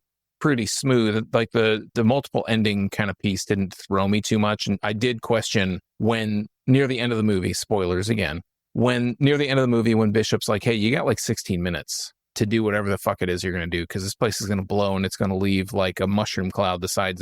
smooth. Like the multiple ending kind of piece didn't throw me too much. And I did question when near the end of the movie, spoilers again, when near the end of the movie, when Bishop's like, hey, you got like 16 minutes to do whatever the fuck it is you're going to do, because this place is going to blow and it's going to leave like a mushroom cloud the size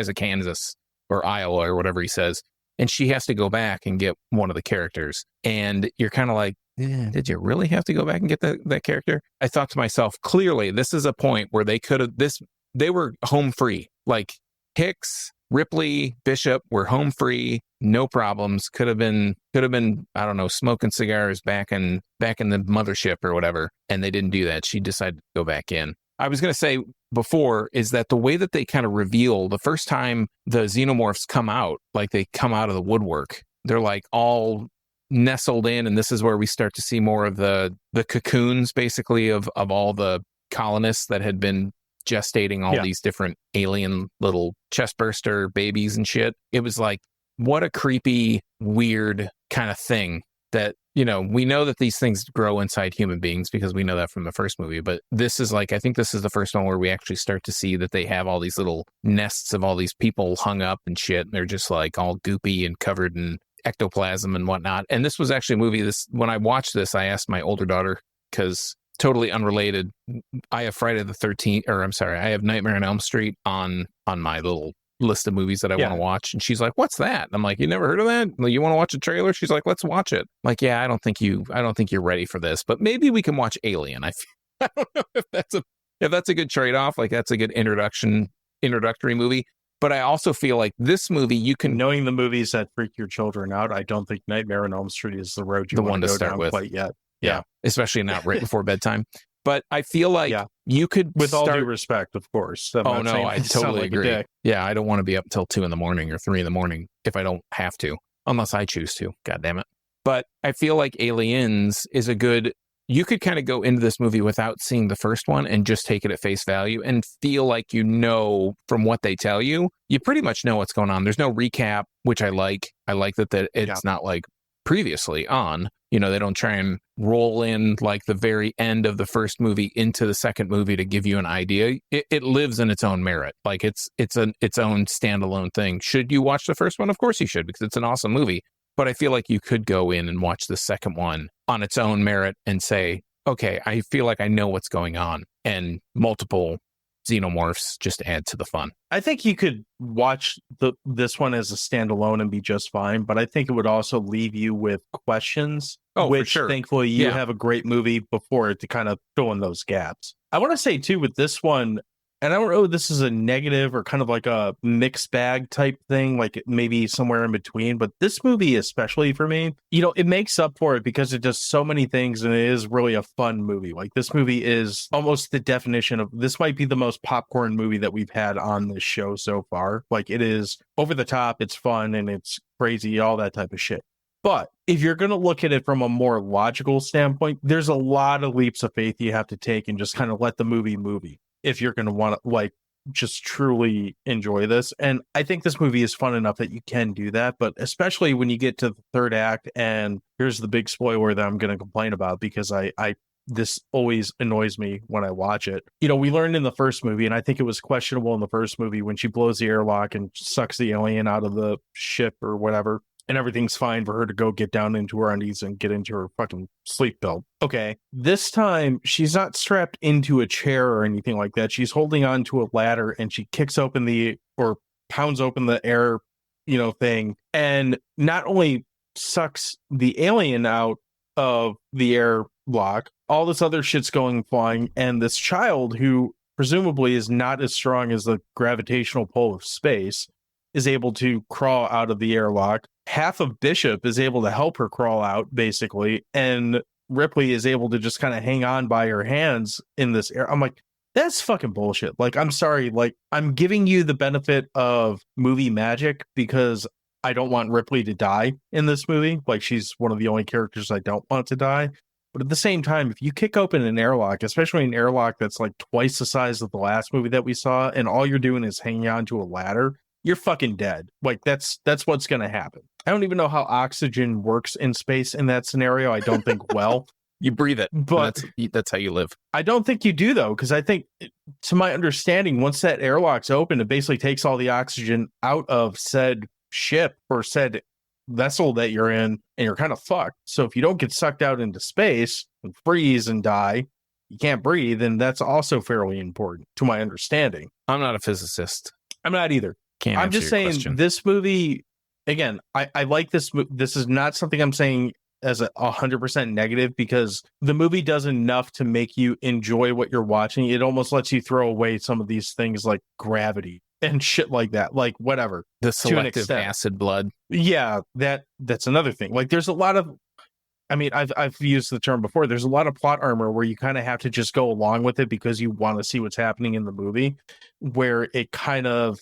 of Kansas or Iowa or whatever he says. And she has to go back and get one of the characters. And you're kind of like, did you really have to go back and get that character? I thought to myself, clearly, this is a point where they were home free. Like Hicks, Ripley, Bishop were home free, no problems. Could have been, I don't know, smoking cigars back in the mothership or whatever. And they didn't do that. She decided to go back in. I was going to say before is that the way that they kind of reveal the first time the xenomorphs come out, like they come out of the woodwork, they're like all nestled in. And this is where we start to see more of the cocoons, basically, of all the colonists that had been gestating all these different alien little chest burster babies and shit. It was like, what a creepy, weird kind of thing that, you know, we know that these things grow inside human beings because we know that from the first movie. But this is like, I think this is the first one where we actually start to see that they have all these little nests of all these people hung up and shit. And they're just like all goopy and covered in ectoplasm and whatnot. And this was actually a movie, when I watched this, I asked my older daughter, because totally unrelated, I have Friday the 13th, or I'm sorry, I have Nightmare on Elm Street on my little list of movies that I want to watch. And she's like, what's that? And I'm like, you never heard of that? Like, you want to watch a trailer? She's like, let's watch it. I'm like, yeah, I don't think you're ready for this, but maybe we can watch Alien. I don't know if that's a good trade-off. Like that's a good introductory movie. But I also feel like this movie, you can, knowing the movies that freak your children out, I don't think Nightmare on Elm Street is the road you want to go start down with quite yet. Yeah. Especially not right before bedtime. But I feel like you could, with all due respect, of course. I totally agree. Yeah, I don't want to be up until 2 a.m. or 3 a.m. if I don't have to, unless I choose to. God damn it. But I feel like Aliens is a good, you could kind of go into this movie without seeing the first one and just take it at face value and feel like, you know, from what they tell you, you pretty much know what's going on. There's no recap, which I like. I like that it's not like previously on. You know, they don't try and roll in like the very end of the first movie into the second movie to give you an idea. It lives in its own merit. Like it's its own standalone thing. Should you watch the first one? Of course you should, because it's an awesome movie. But I feel like you could go in and watch the second one on its own merit and say, okay, I feel like I know what's going on. And multiple xenomorphs just add to the fun. I think you could watch this one as a standalone and be just fine, but I think it would also leave you with questions, which thankfully you have a great movie before it to kind of fill in those gaps. I want to say too, with this one, and I don't know if this is a negative or kind of like a mixed bag type thing, like maybe somewhere in between, but this movie, especially for me, you know, it makes up for it because it does so many things and it is really a fun movie. Like this movie is almost the definition of, this might be the most popcorn movie that we've had on this show so far. Like it is over the top, it's fun and it's crazy, all that type of shit. But if you're going to look at it from a more logical standpoint, there's a lot of leaps of faith you have to take and just kind of let the movie. If you're going to want to like just truly enjoy this. And I think this movie is fun enough that you can do that, but especially when you get to the third act, and here's the big spoiler that I'm going to complain about because this always annoys me when I watch it. You know, we learned in the first movie, and I think it was questionable in the first movie when she blows the airlock and sucks the alien out of the ship or whatever, and everything's fine for her to go get down into her undies and get into her fucking sleep belt. Okay. This time, she's not strapped into a chair or anything like that. She's holding on to a ladder and she kicks open or pounds open the air, you know, thing, and not only sucks the alien out of the airlock, all this other shit's flying, and this child who presumably is not as strong as the gravitational pull of space is able to crawl out of the airlock. Half of Bishop is able to help her crawl out, basically, and Ripley is able to just kind of hang on by her hands in this air. I'm like, that's fucking bullshit. Like, I'm sorry. Like, I'm giving you the benefit of movie magic because I don't want Ripley to die in this movie. Like, she's one of the only characters I don't want to die. But at the same time, if you kick open an airlock, especially an airlock that's like twice the size of the last movie that we saw, and all you're doing is hanging onto a ladder, you're fucking dead. Like that's what's going to happen. I don't even know how oxygen works in space in that scenario. I don't think well. You breathe it, but that's how you live. I don't think you do though, because I think, to my understanding, once that airlock's open, it basically takes all the oxygen out of said ship or said vessel that you're in, and you're kind of fucked. So if you don't get sucked out into space and freeze and die, you can't breathe, and that's also fairly important, to my understanding. I'm not a physicist. I'm not either. Can't I'm just saying question. This movie, again, I like this. This is not something I'm saying as 100% negative, because the movie does enough to make you enjoy what you're watching. It almost lets you throw away some of these things like gravity and shit like that, like whatever. The selective acid blood. Yeah, that's another thing. Like there's a lot of, I mean, I've used the term before. There's a lot of plot armor where you kind of have to just go along with it because you want to see what's happening in the movie, where it kind of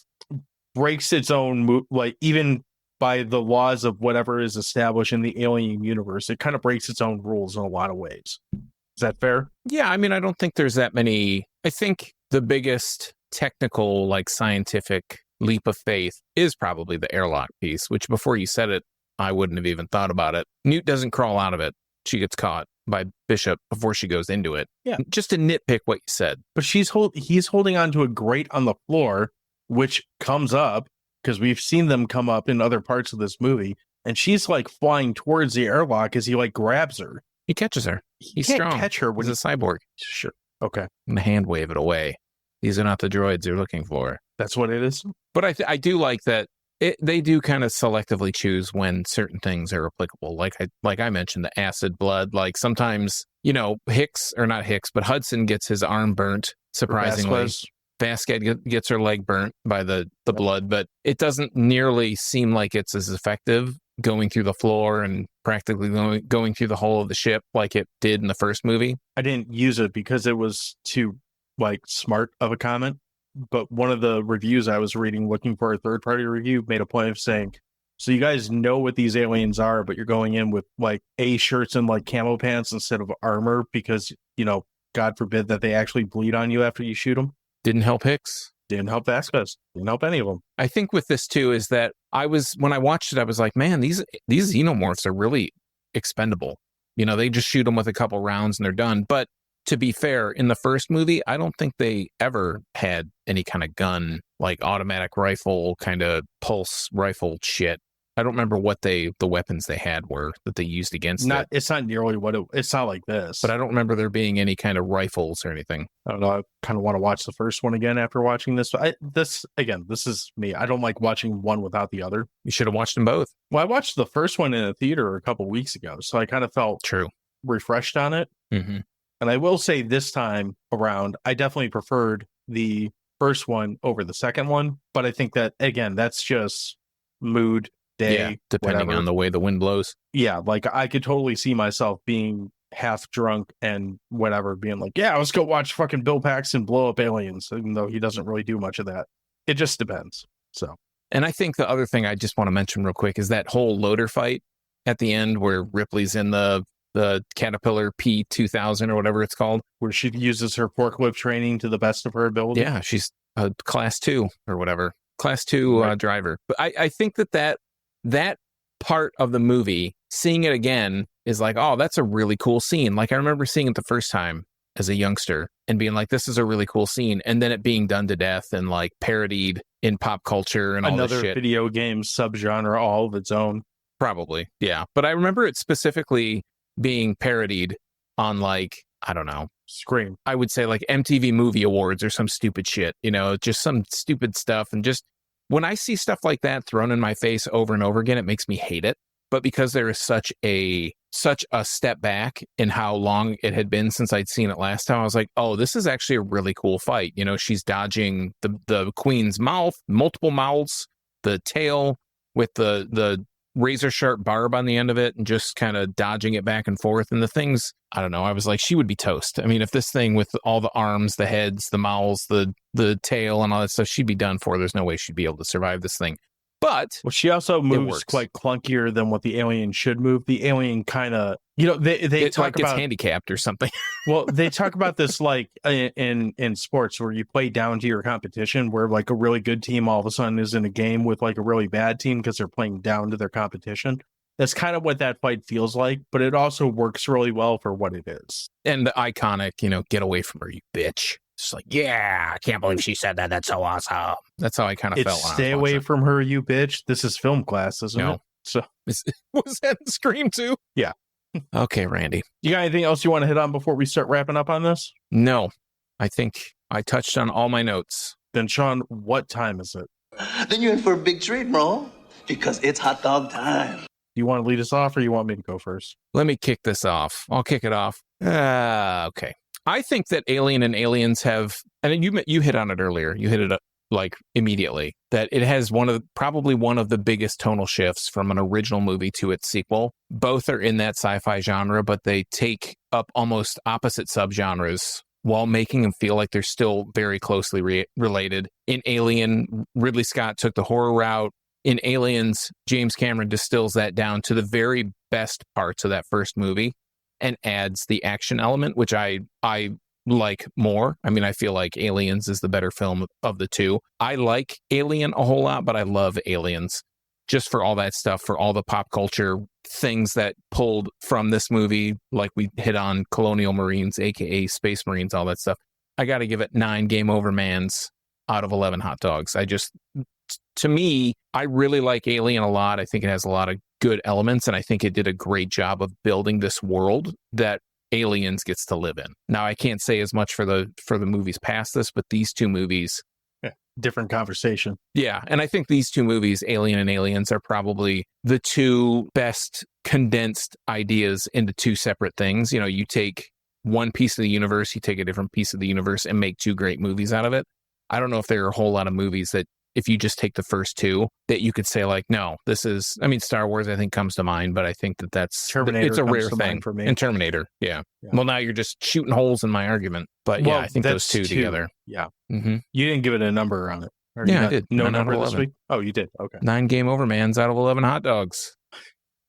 breaks its own, like even by the laws of whatever is established in the alien universe, it kind of breaks its own rules in a lot of ways. Is that fair? Yeah, I mean, I don't think there's that many. I think the biggest technical, like scientific leap of faith is probably the airlock piece, which before you said it, I wouldn't have even thought about it. Newt doesn't crawl out of it. She gets caught by Bishop before she goes into it. Yeah. Just to nitpick what you said. But he's holding onto a grate on the floor, which comes up, because we've seen them come up in other parts of this movie, and she's like flying towards the airlock as he like grabs her. He catches her. He's can't strong. catch her when he's a cyborg. Sure. Okay. I'm going to hand wave it away. These are not the droids you're looking for. That's what it is. But I do like that they do kind of selectively choose when certain things are applicable. Like I mentioned, the acid blood. Like sometimes, but Hudson gets his arm burnt, surprisingly. Vasquez gets her leg burnt by the blood, but it doesn't nearly seem like it's as effective going through the floor and practically going through the whole of the ship like it did in the first movie. I didn't use it because it was too smart of a comment, but one of the reviews I was reading looking for a third-party review made a point of saying, so you guys know what these aliens are, but you're going in with like A shirts and like camo pants instead of armor because, God forbid that they actually bleed on you after you shoot them. Didn't help Hicks. Didn't help Vasquez. Didn't help any of them. I think with this too is that when I watched it, I was like, man, these xenomorphs are really expendable. They just shoot them with a couple rounds and they're done. But to be fair, in the first movie, I don't think they ever had any kind of gun, like automatic rifle, kind of pulse rifle shit. I don't remember what the weapons they had were that they used against it. It's not nearly it's not like this. But I don't remember there being any kind of rifles or anything. I don't know. I kind of want to watch the first one again after watching this. This is me. I don't like watching one without the other. You should have watched them both. Well, I watched the first one in a theater a couple weeks ago, so I kind of felt refreshed on it. Mm-hmm. And I will say this time around, I definitely preferred the first one over the second one. But I think that, again, that's just mood. Day, depending on the way the wind blows. Yeah, like I could totally see myself being half drunk and whatever, being like, yeah, let's go watch fucking Bill Paxton blow up aliens, even though he doesn't really do much of that. It just depends. So, and I think the other thing I just want to mention real quick is that whole loader fight at the end where Ripley's in the Caterpillar P2000 or whatever it's called, where she uses her forklift training to the best of her ability. Yeah, she's a class 2 or whatever, class 2 driver. But I think that part of the movie, seeing it again, is like, oh, that's a really cool scene. Like I remember seeing it the first time as a youngster and being like, this is a really cool scene. And then it being done to death and like parodied in pop culture and all this shit. Another video game subgenre all of its own. Probably, yeah. But I remember it specifically being parodied on like, I don't know, Scream. I would say like MTV Movie Awards or some stupid shit, just some stupid stuff. And just when I see stuff like that thrown in my face over and over again, it makes me hate it. But because there is such a step back in how long it had been since I'd seen it last time, I was like, oh, this is actually a really cool fight. She's dodging the queen's mouth, multiple mouths, the tail with the razor sharp barb on the end of it and just kind of dodging it back and forth. And the things, I don't know, I was like, she would be toast. I mean, if this thing with all the arms, the heads, the mouths, the tail and all that stuff, she'd be done for. There's no way she'd be able to survive this thing. But Well, she also moves works. quite clunkier than what the alien should move. The alien kind of, they it talk like gets about handicapped or something. well, they talk about this like in sports where you play down to your competition, where like a really good team all of a sudden is in a game with like a really bad team because they're playing down to their competition. That's kind of what that fight feels like, but it also works really well for what it is. And the iconic, get away from her, you bitch. It's like, yeah, I can't believe she said that. That's so awesome. That's how I kind of felt when I was Stay away watching. from her, you bitch. This is film class, isn't No. it? So Was that in Scream too? Yeah. Okay, Randy. You got anything else you want to hit on before we start wrapping up on this? No, I think I touched on all my notes. Then, Sean, what time is it? Then you're in for a big treat, bro, because it's hot dog time. Do you want to lead us off or you want me to go first? Let me kick this off. I'll kick it off. Okay. I think that Alien and Aliens have, and you hit on it earlier. You hit it up like immediately, that it has probably one of the biggest tonal shifts from an original movie to its sequel. Both are in that sci-fi genre, but they take up almost opposite subgenres while making them feel like they're still very closely related. In Alien, Ridley Scott took the horror route. In Aliens, James Cameron distills that down to the very best parts of that first movie and adds the action element, which I like more. I mean, I feel like Aliens is the better film of the two. I like Alien a whole lot, but I love Aliens just for all that stuff, for all the pop culture things that pulled from this movie, like we hit on Colonial Marines, aka Space Marines, all that stuff. I got to give it 9 game over mans out of 11 hot dogs. To me, I really like Alien a lot. I think it has a lot of good elements, and I think it did a great job of building this world that Aliens gets to live in. Now, I can't say as much for the movies past this, but these two movies, different conversation. Yeah, and I think these two movies, Alien and Aliens, are probably the two best condensed ideas into two separate things. You take one piece of the universe, you take a different piece of the universe, and make two great movies out of it. I don't know if there are a whole lot of movies that, if you just take the first two, that you could say like, no, this is, Star Wars, I think comes to mind, but I think that's Terminator. It's a rare to thing mind for me. And Terminator. Yeah. Well, now you're just shooting holes in my argument, but yeah, I think those two together. Yeah. Mm-hmm. You didn't give it a number on it. Or Yeah, I did. No 9 out of number this 11. week? Oh, you did. Okay. 9 game over mans out of 11 hot dogs.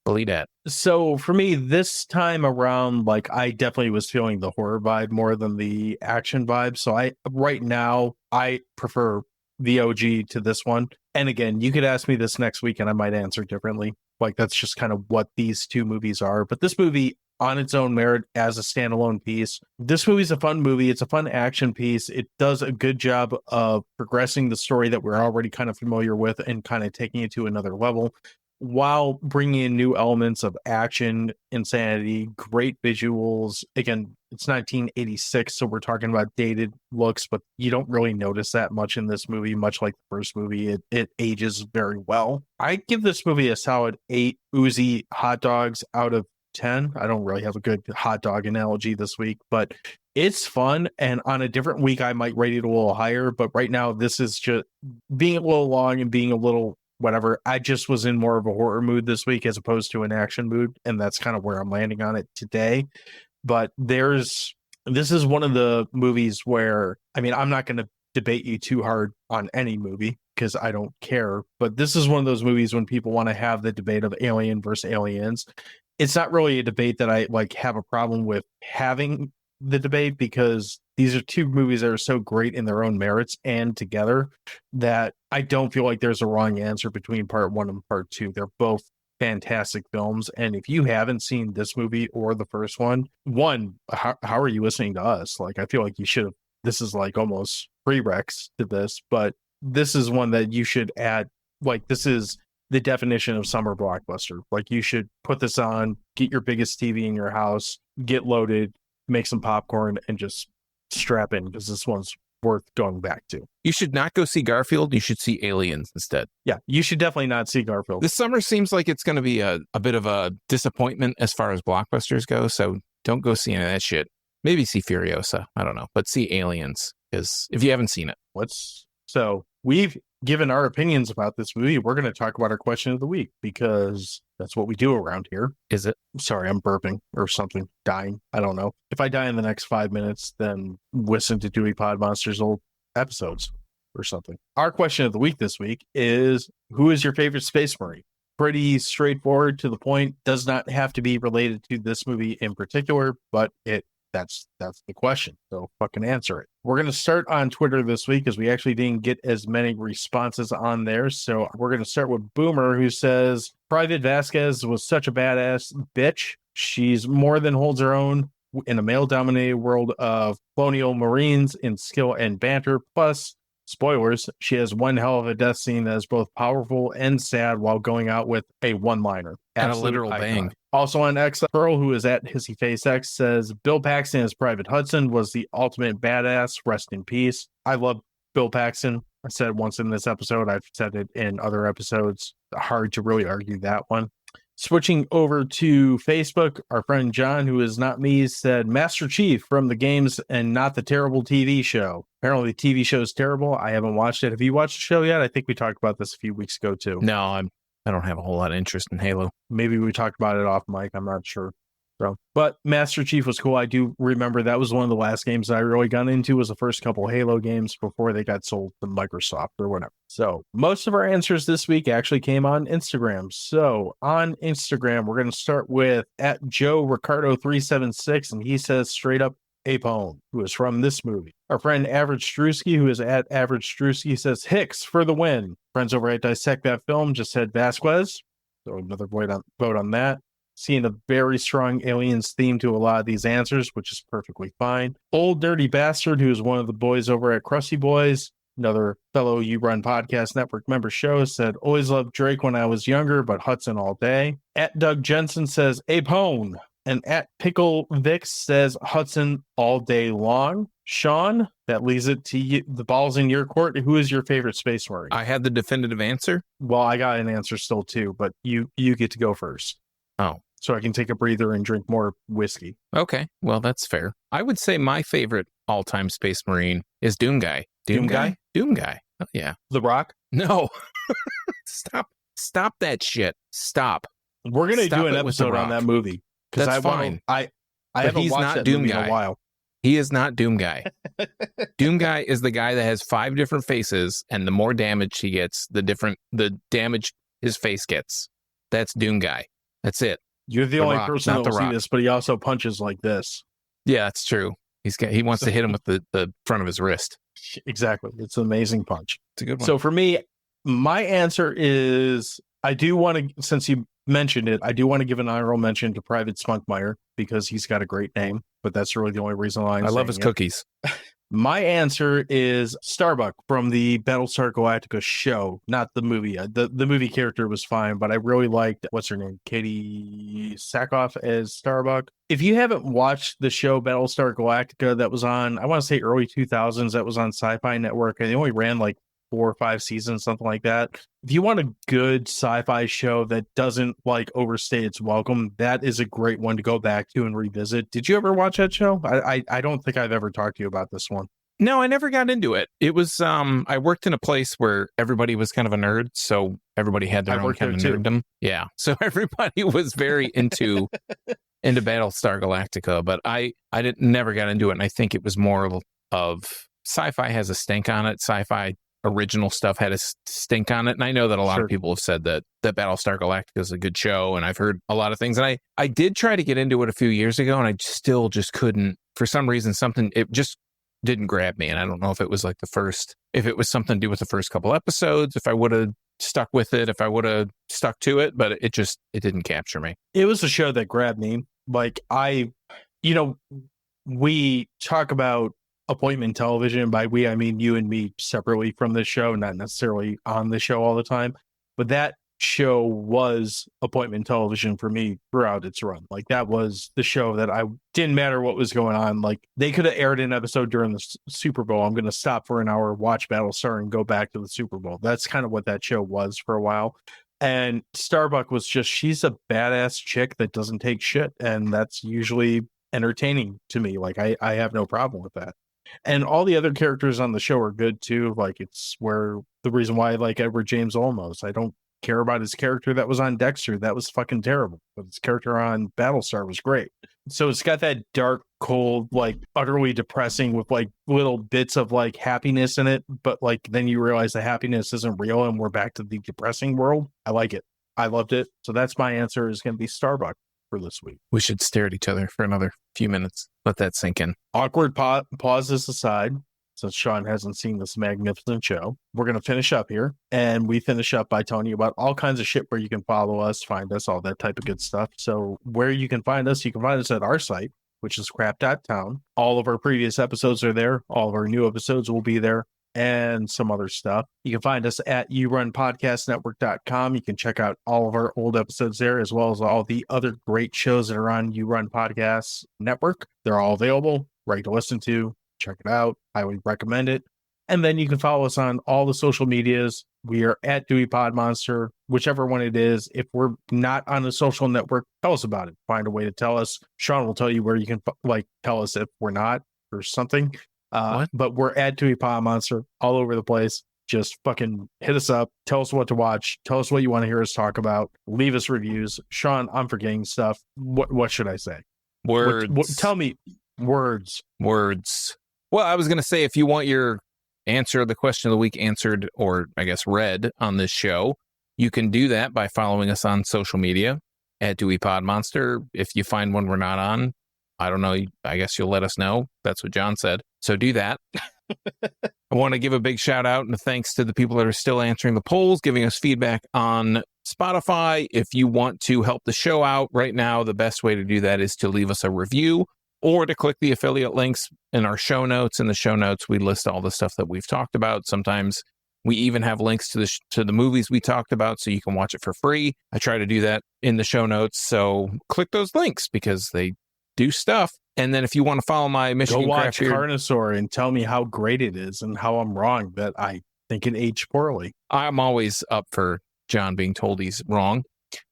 Believe that. So for me, this time around, like I definitely was feeling the horror vibe more than the action vibe. So right now I prefer the OG to this one. And again, you could ask me this next week and I might answer differently. Like that's just kind of what these two movies are. But this movie on its own merit as a standalone piece, this movie's a fun movie. It's a fun action piece. It does a good job of progressing the story that we're already kind of familiar with and kind of taking it to another level, while bringing in new elements of action, insanity, great visuals. Again, it's 1986, so we're talking about dated looks, but you don't really notice that much in this movie, much like the first movie. It ages very well. I give this movie a solid 8 Uzi hot dogs out of 10. I don't really have a good hot dog analogy this week, but it's fun. And on a different week, I might rate it a little higher, but right now, this is just being a little long and being a little whatever. I just was in more of a horror mood this week as opposed to an action mood, and that's kind of where I'm landing on it today. But this is one of the movies where, I'm not going to debate you too hard on any movie because I don't care, but this is one of those movies when people want to have the debate of Alien versus Aliens. It's not really a debate that I have a problem with having the debate, because these are two movies that are so great in their own merits and together that I don't feel like there's a wrong answer between part 1 and part 2. They're both fantastic films. And if you haven't seen this movie or the first one, how are you listening to us? I feel like you should have, this is almost prereqs to this, but this is one that you should add. This is the definition of summer blockbuster. You should put this on, get your biggest TV in your house, get loaded, make some popcorn, and just strap in, because this one's worth going back to. You should not go see Garfield. You should see Aliens instead. Yeah, you should definitely not see Garfield. This summer seems like it's going to be a bit of a disappointment as far as blockbusters go, so don't go see any of that shit. Maybe see Furiosa. I don't know. But see Aliens, because if you haven't seen it. So we've given our opinions about this movie. We're going to talk about our question of the week, because that's what we do around here. Is it? Sorry, I'm burping or something, dying. I don't know. If I die in the next 5 minutes, then listen to Dewey Pod Monster's old episodes. or something. Our question of the week this week is, who is your favorite Space Marine? Pretty straightforward, to the point, does not have to be related to this movie in particular, but that's the question. So fucking answer it. We're going to start on Twitter this week because we actually didn't get as many responses on there. So we're going to start with Boomer, who says, Private Vasquez was such a badass bitch. She's more than holds her own in a male-dominated world of colonial marines in skill and banter. Plus, spoilers, she has one hell of a death scene that is both powerful and sad while going out with a one-liner. And a literal bang. Also on X, Pearl, who is at HissyFaceX, says, Bill Paxton as Private Hudson was the ultimate badass. Rest in peace. I love Bill Paxton. I said it once in this episode. I've said it in other episodes. Hard to really argue that one. Switching over to Facebook, our friend John, who is not me, said Master Chief from the games and not the terrible TV show. Apparently, the TV show is terrible. I haven't watched it. Have you watched the show yet? I think we talked about this a few weeks ago, too. No, I don't have a whole lot of interest in Halo. Maybe we talked about it off mic. I'm not sure. But Master Chief was cool. I do remember that was one of the last games I really got into, was the first couple Halo games before they got sold to Microsoft or whatever. So most of our answers this week actually came on Instagram. So on Instagram, we're going to start with at Joe Ricardo 376, and he says straight up Apone, who is from this movie. Our friend Average Strusky, who is at Average Strusky, says Hicks for the win. Friends over at Dissect That Film just said Vasquez. So another vote on that. Seeing a very strong Aliens theme to a lot of these answers, which is perfectly fine. Old Dirty Bastard, who is one of the boys over at Krusty Boys, another fellow You Run Podcast Network member show, said, always loved Drake when I was younger, but Hudson all day. At Doug Jensen says, Apone. And at Pickle Vic says, Hudson all day long. Sean, that leaves it to you. The ball's in your court. Who is your favorite Space Marine? I had the definitive answer. Well, I got an answer still too, but you get to go first. Oh. So I can take a breather and drink more whiskey. Okay, well, that's fair. I would say my favorite all-time Space Marine is Doom Guy. Doom Guy? Oh, yeah. The Rock? No. Stop that shit. Stop. We're going to Stop do an it with The episode on Rock. that movie. That's fine. I But haven't he's watched not that Doom movie Guy. in a while. He is not Doom Guy. Doom Guy is the guy that has 5 different faces, and the more damage he gets, the damage his face gets. That's Doom Guy. That's it. You're the only person that will see this, but he also punches like this. Yeah, that's true. He wants to hit him with the front of his wrist. Exactly. It's an amazing punch. It's a good one. So for me, my answer is, I do want to, since you mentioned it, I do want to give an honorable mention to Private Spunkmeyer because he's got a great name, but that's really the only reason why I love his cookies. My answer is Starbuck from the Battlestar Galactica show, not the movie. The movie character was fine, but I really liked, what's her name? Katie Sackhoff as Starbuck. If you haven't watched the show Battlestar Galactica that was on, I want to say early 2000s, that was on Sci-Fi Network, and they only ran like 4 or 5 seasons, something like that. If you want a good sci-fi show that doesn't like overstay its welcome, that is a great one to go back to and revisit. Did you ever watch that show? I don't think I've ever talked to you about this one. No, I never got into it. It was I worked in a place where everybody was kind of a nerd, so everybody had their own kind of nerddom. Yeah, so everybody was very into Battlestar Galactica, but I never got into it, and I think it was more of sci-fi has a stink on it. Sci-fi original stuff had a stink on it, and I know that a lot of people have said that Battlestar Galactica is a good show, and I've heard a lot of things, and I did try to get into it a few years ago, and I still just couldn't. For some reason, it just didn't grab me, and I don't know if it was like if it was something to do with the first couple episodes, if I would have stuck with it, if I would have stuck to it, but it didn't capture me. It was a show that grabbed me. Like we talk about appointment television. By we, I mean you and me separately from this show, not necessarily on the show all the time, but that show was appointment television for me throughout its run. Like that was the show that I didn't matter what was going on. Like they could have aired an episode during the Super Bowl. I'm going to stop for an hour, watch Battlestar, and go back to the Super Bowl. That's kind of what that show was for a while. And Starbuck was just, she's a badass chick that doesn't take shit. And that's usually entertaining to me. Like I have no problem with that. And all the other characters on the show are good too. Like it's where the reason why I like Edward James Olmos. I don't care about his character that was on Dexter. That was fucking terrible. But his character on Battlestar was great. So it's got that dark cold, like utterly depressing with like little bits of like happiness in it, but like then you realize the happiness isn't real and we're back to the depressing world. I like it. I loved it. So that's my answer, is going to be Starbucks for this week. We should stare at each other for another few minutes. Let that sink in. Awkward pauses aside, since Sean hasn't seen this magnificent show, we're going to finish up here. And we finish up by telling you about all kinds of shit where you can follow us, find us, all that type of good stuff. So where you can find us at our site, which is crap.town. All of our previous episodes are there. All of our new episodes will be there, and some other stuff. You can find us at yourunpodcastnetwork.com. You can check out all of our old episodes there, as well as all the other great shows that are on You Run Podcast Network. They're all available, right to listen to. Check it out. I would recommend it. And then you can follow us on all the social medias. We are at Dewey Pod Monster, whichever one it is. If we're not on a social network, tell us about it. Find a way to tell us. Sean will tell you where you can tell us if we're not or something. But we're at Dewey Pod Monster all over the place. Just fucking hit us up. Tell us what to watch. Tell us what you want to hear us talk about. Leave us reviews. Sean, I'm forgetting stuff. What should I say? Words. Tell me words. Well, I was going to say, if you want your answer the question of the week answered, or I guess read on this show, you can do that by following us on social media at Dewey Pod Monster. If you find one we're not on, I don't know, I guess you'll let us know. That's what John said. So do that. I want to give a big shout out and thanks to the people that are still answering the polls, giving us feedback on Spotify. If you want to help the show out right now, the best way to do that is to leave us a review or to click the affiliate links in our show notes. In the show notes, we list all the stuff that we've talked about. Sometimes we even have links to the movies we talked about, so you can watch it for free. I try to do that in the show notes. So click those links because they do stuff. And then if you want to follow my Michigan Go watch Craft Beer, Carnosaur and tell me how great it is and how I'm wrong that I think it aged poorly. I'm always up for John being told he's wrong.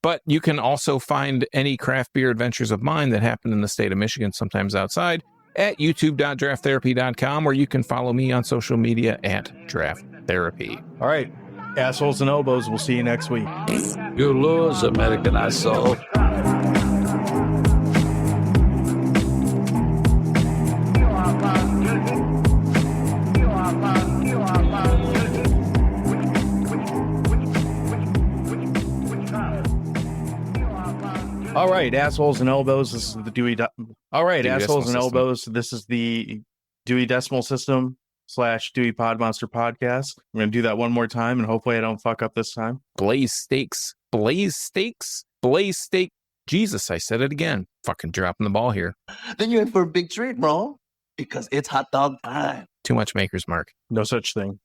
But you can also find any craft beer adventures of mine that happen in the state of Michigan, sometimes outside, at youtube.drafttherapy.com, or you can follow me on social media at Draft Therapy. All right, assholes and elbows. We'll see you next week. You lose, American asshole. All right, assholes and elbows. This is the Dewey. All right, Dewey assholes and Decimal elbows. This is the Dewey Decimal System / Dewey Pod Monster podcast. I'm going to do that one more time, and hopefully I don't fuck up this time. Blaze steaks. Jesus, I said it again. Fucking dropping the ball here. Then you're in for a big treat, bro. Because it's hot dog time. Too much Maker's Mark. No such thing.